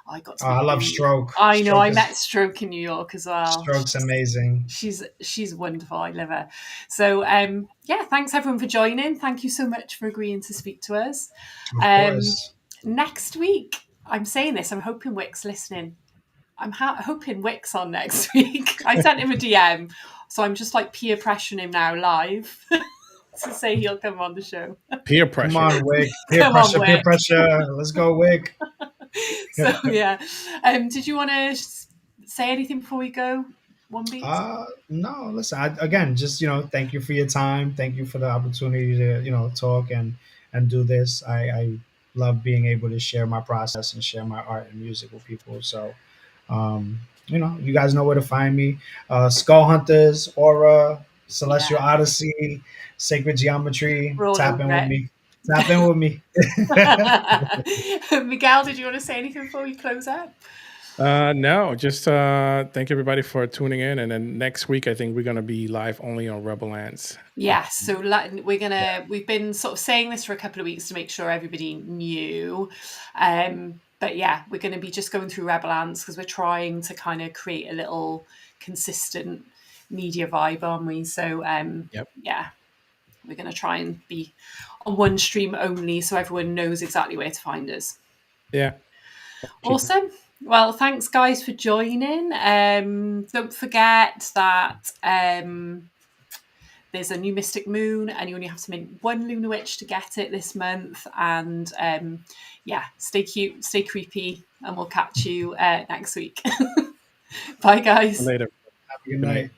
Speaker 4: I got to
Speaker 5: I
Speaker 4: meet
Speaker 5: love
Speaker 4: you.
Speaker 5: Stroke.
Speaker 4: I know.
Speaker 5: Stroke
Speaker 4: I
Speaker 5: is
Speaker 4: met Stroke in New York as well.
Speaker 5: Stroke's amazing.
Speaker 4: She's wonderful. I love her. So yeah, thanks everyone for joining. Thank you so much for agreeing to speak to us.
Speaker 5: Of
Speaker 4: Um,
Speaker 5: course.
Speaker 4: Next week, I'm saying this. I'm hoping Wick's listening. I'm hoping Wick's on next week. I sent him a DM, so I'm just like peer pressuring him now live to say he'll come on the show.
Speaker 3: Peer
Speaker 5: Come
Speaker 3: pressure.
Speaker 5: on, Wick. Peer
Speaker 4: Come on,
Speaker 5: pressure. Peer
Speaker 4: Wick.
Speaker 5: pressure. Let's go, Wick.
Speaker 4: So yeah, did you want to say anything before we go? One beat.
Speaker 5: No, listen. Again, just thank you for your time. Thank you for the opportunity to talk and do this. I love being able to share my process and share my art and music with people. So, you guys know where to find me. Skull Hunters, Aura, Celestial
Speaker 4: Yeah,
Speaker 5: Odyssey, Sacred Geometry.
Speaker 4: we're all
Speaker 5: Tap
Speaker 4: over
Speaker 5: in with
Speaker 4: it.
Speaker 5: me. Tap in with me.
Speaker 4: Miguel, did you want to say anything before we close out?
Speaker 3: No, just thank everybody for tuning in, and then next week I think we're gonna be live only on Rebel Lands.
Speaker 4: Yes, so we've been sort of saying this for a couple of weeks to make sure everybody knew. But yeah, we're going to be just going through Rebel Ants because we're trying to kind of create a little consistent media vibe, aren't we? So
Speaker 3: Yep.
Speaker 4: yeah, we're going to try and be on one stream only so everyone knows exactly where to find us.
Speaker 3: Yeah.
Speaker 4: Awesome. Well, thanks guys for joining. Don't forget that there's a new Mystic Moon and you only have to mint one Lunar Witch to get it this month. And yeah, stay cute, stay creepy, and we'll catch you next week. Bye guys.
Speaker 3: Later.
Speaker 5: Have a good night.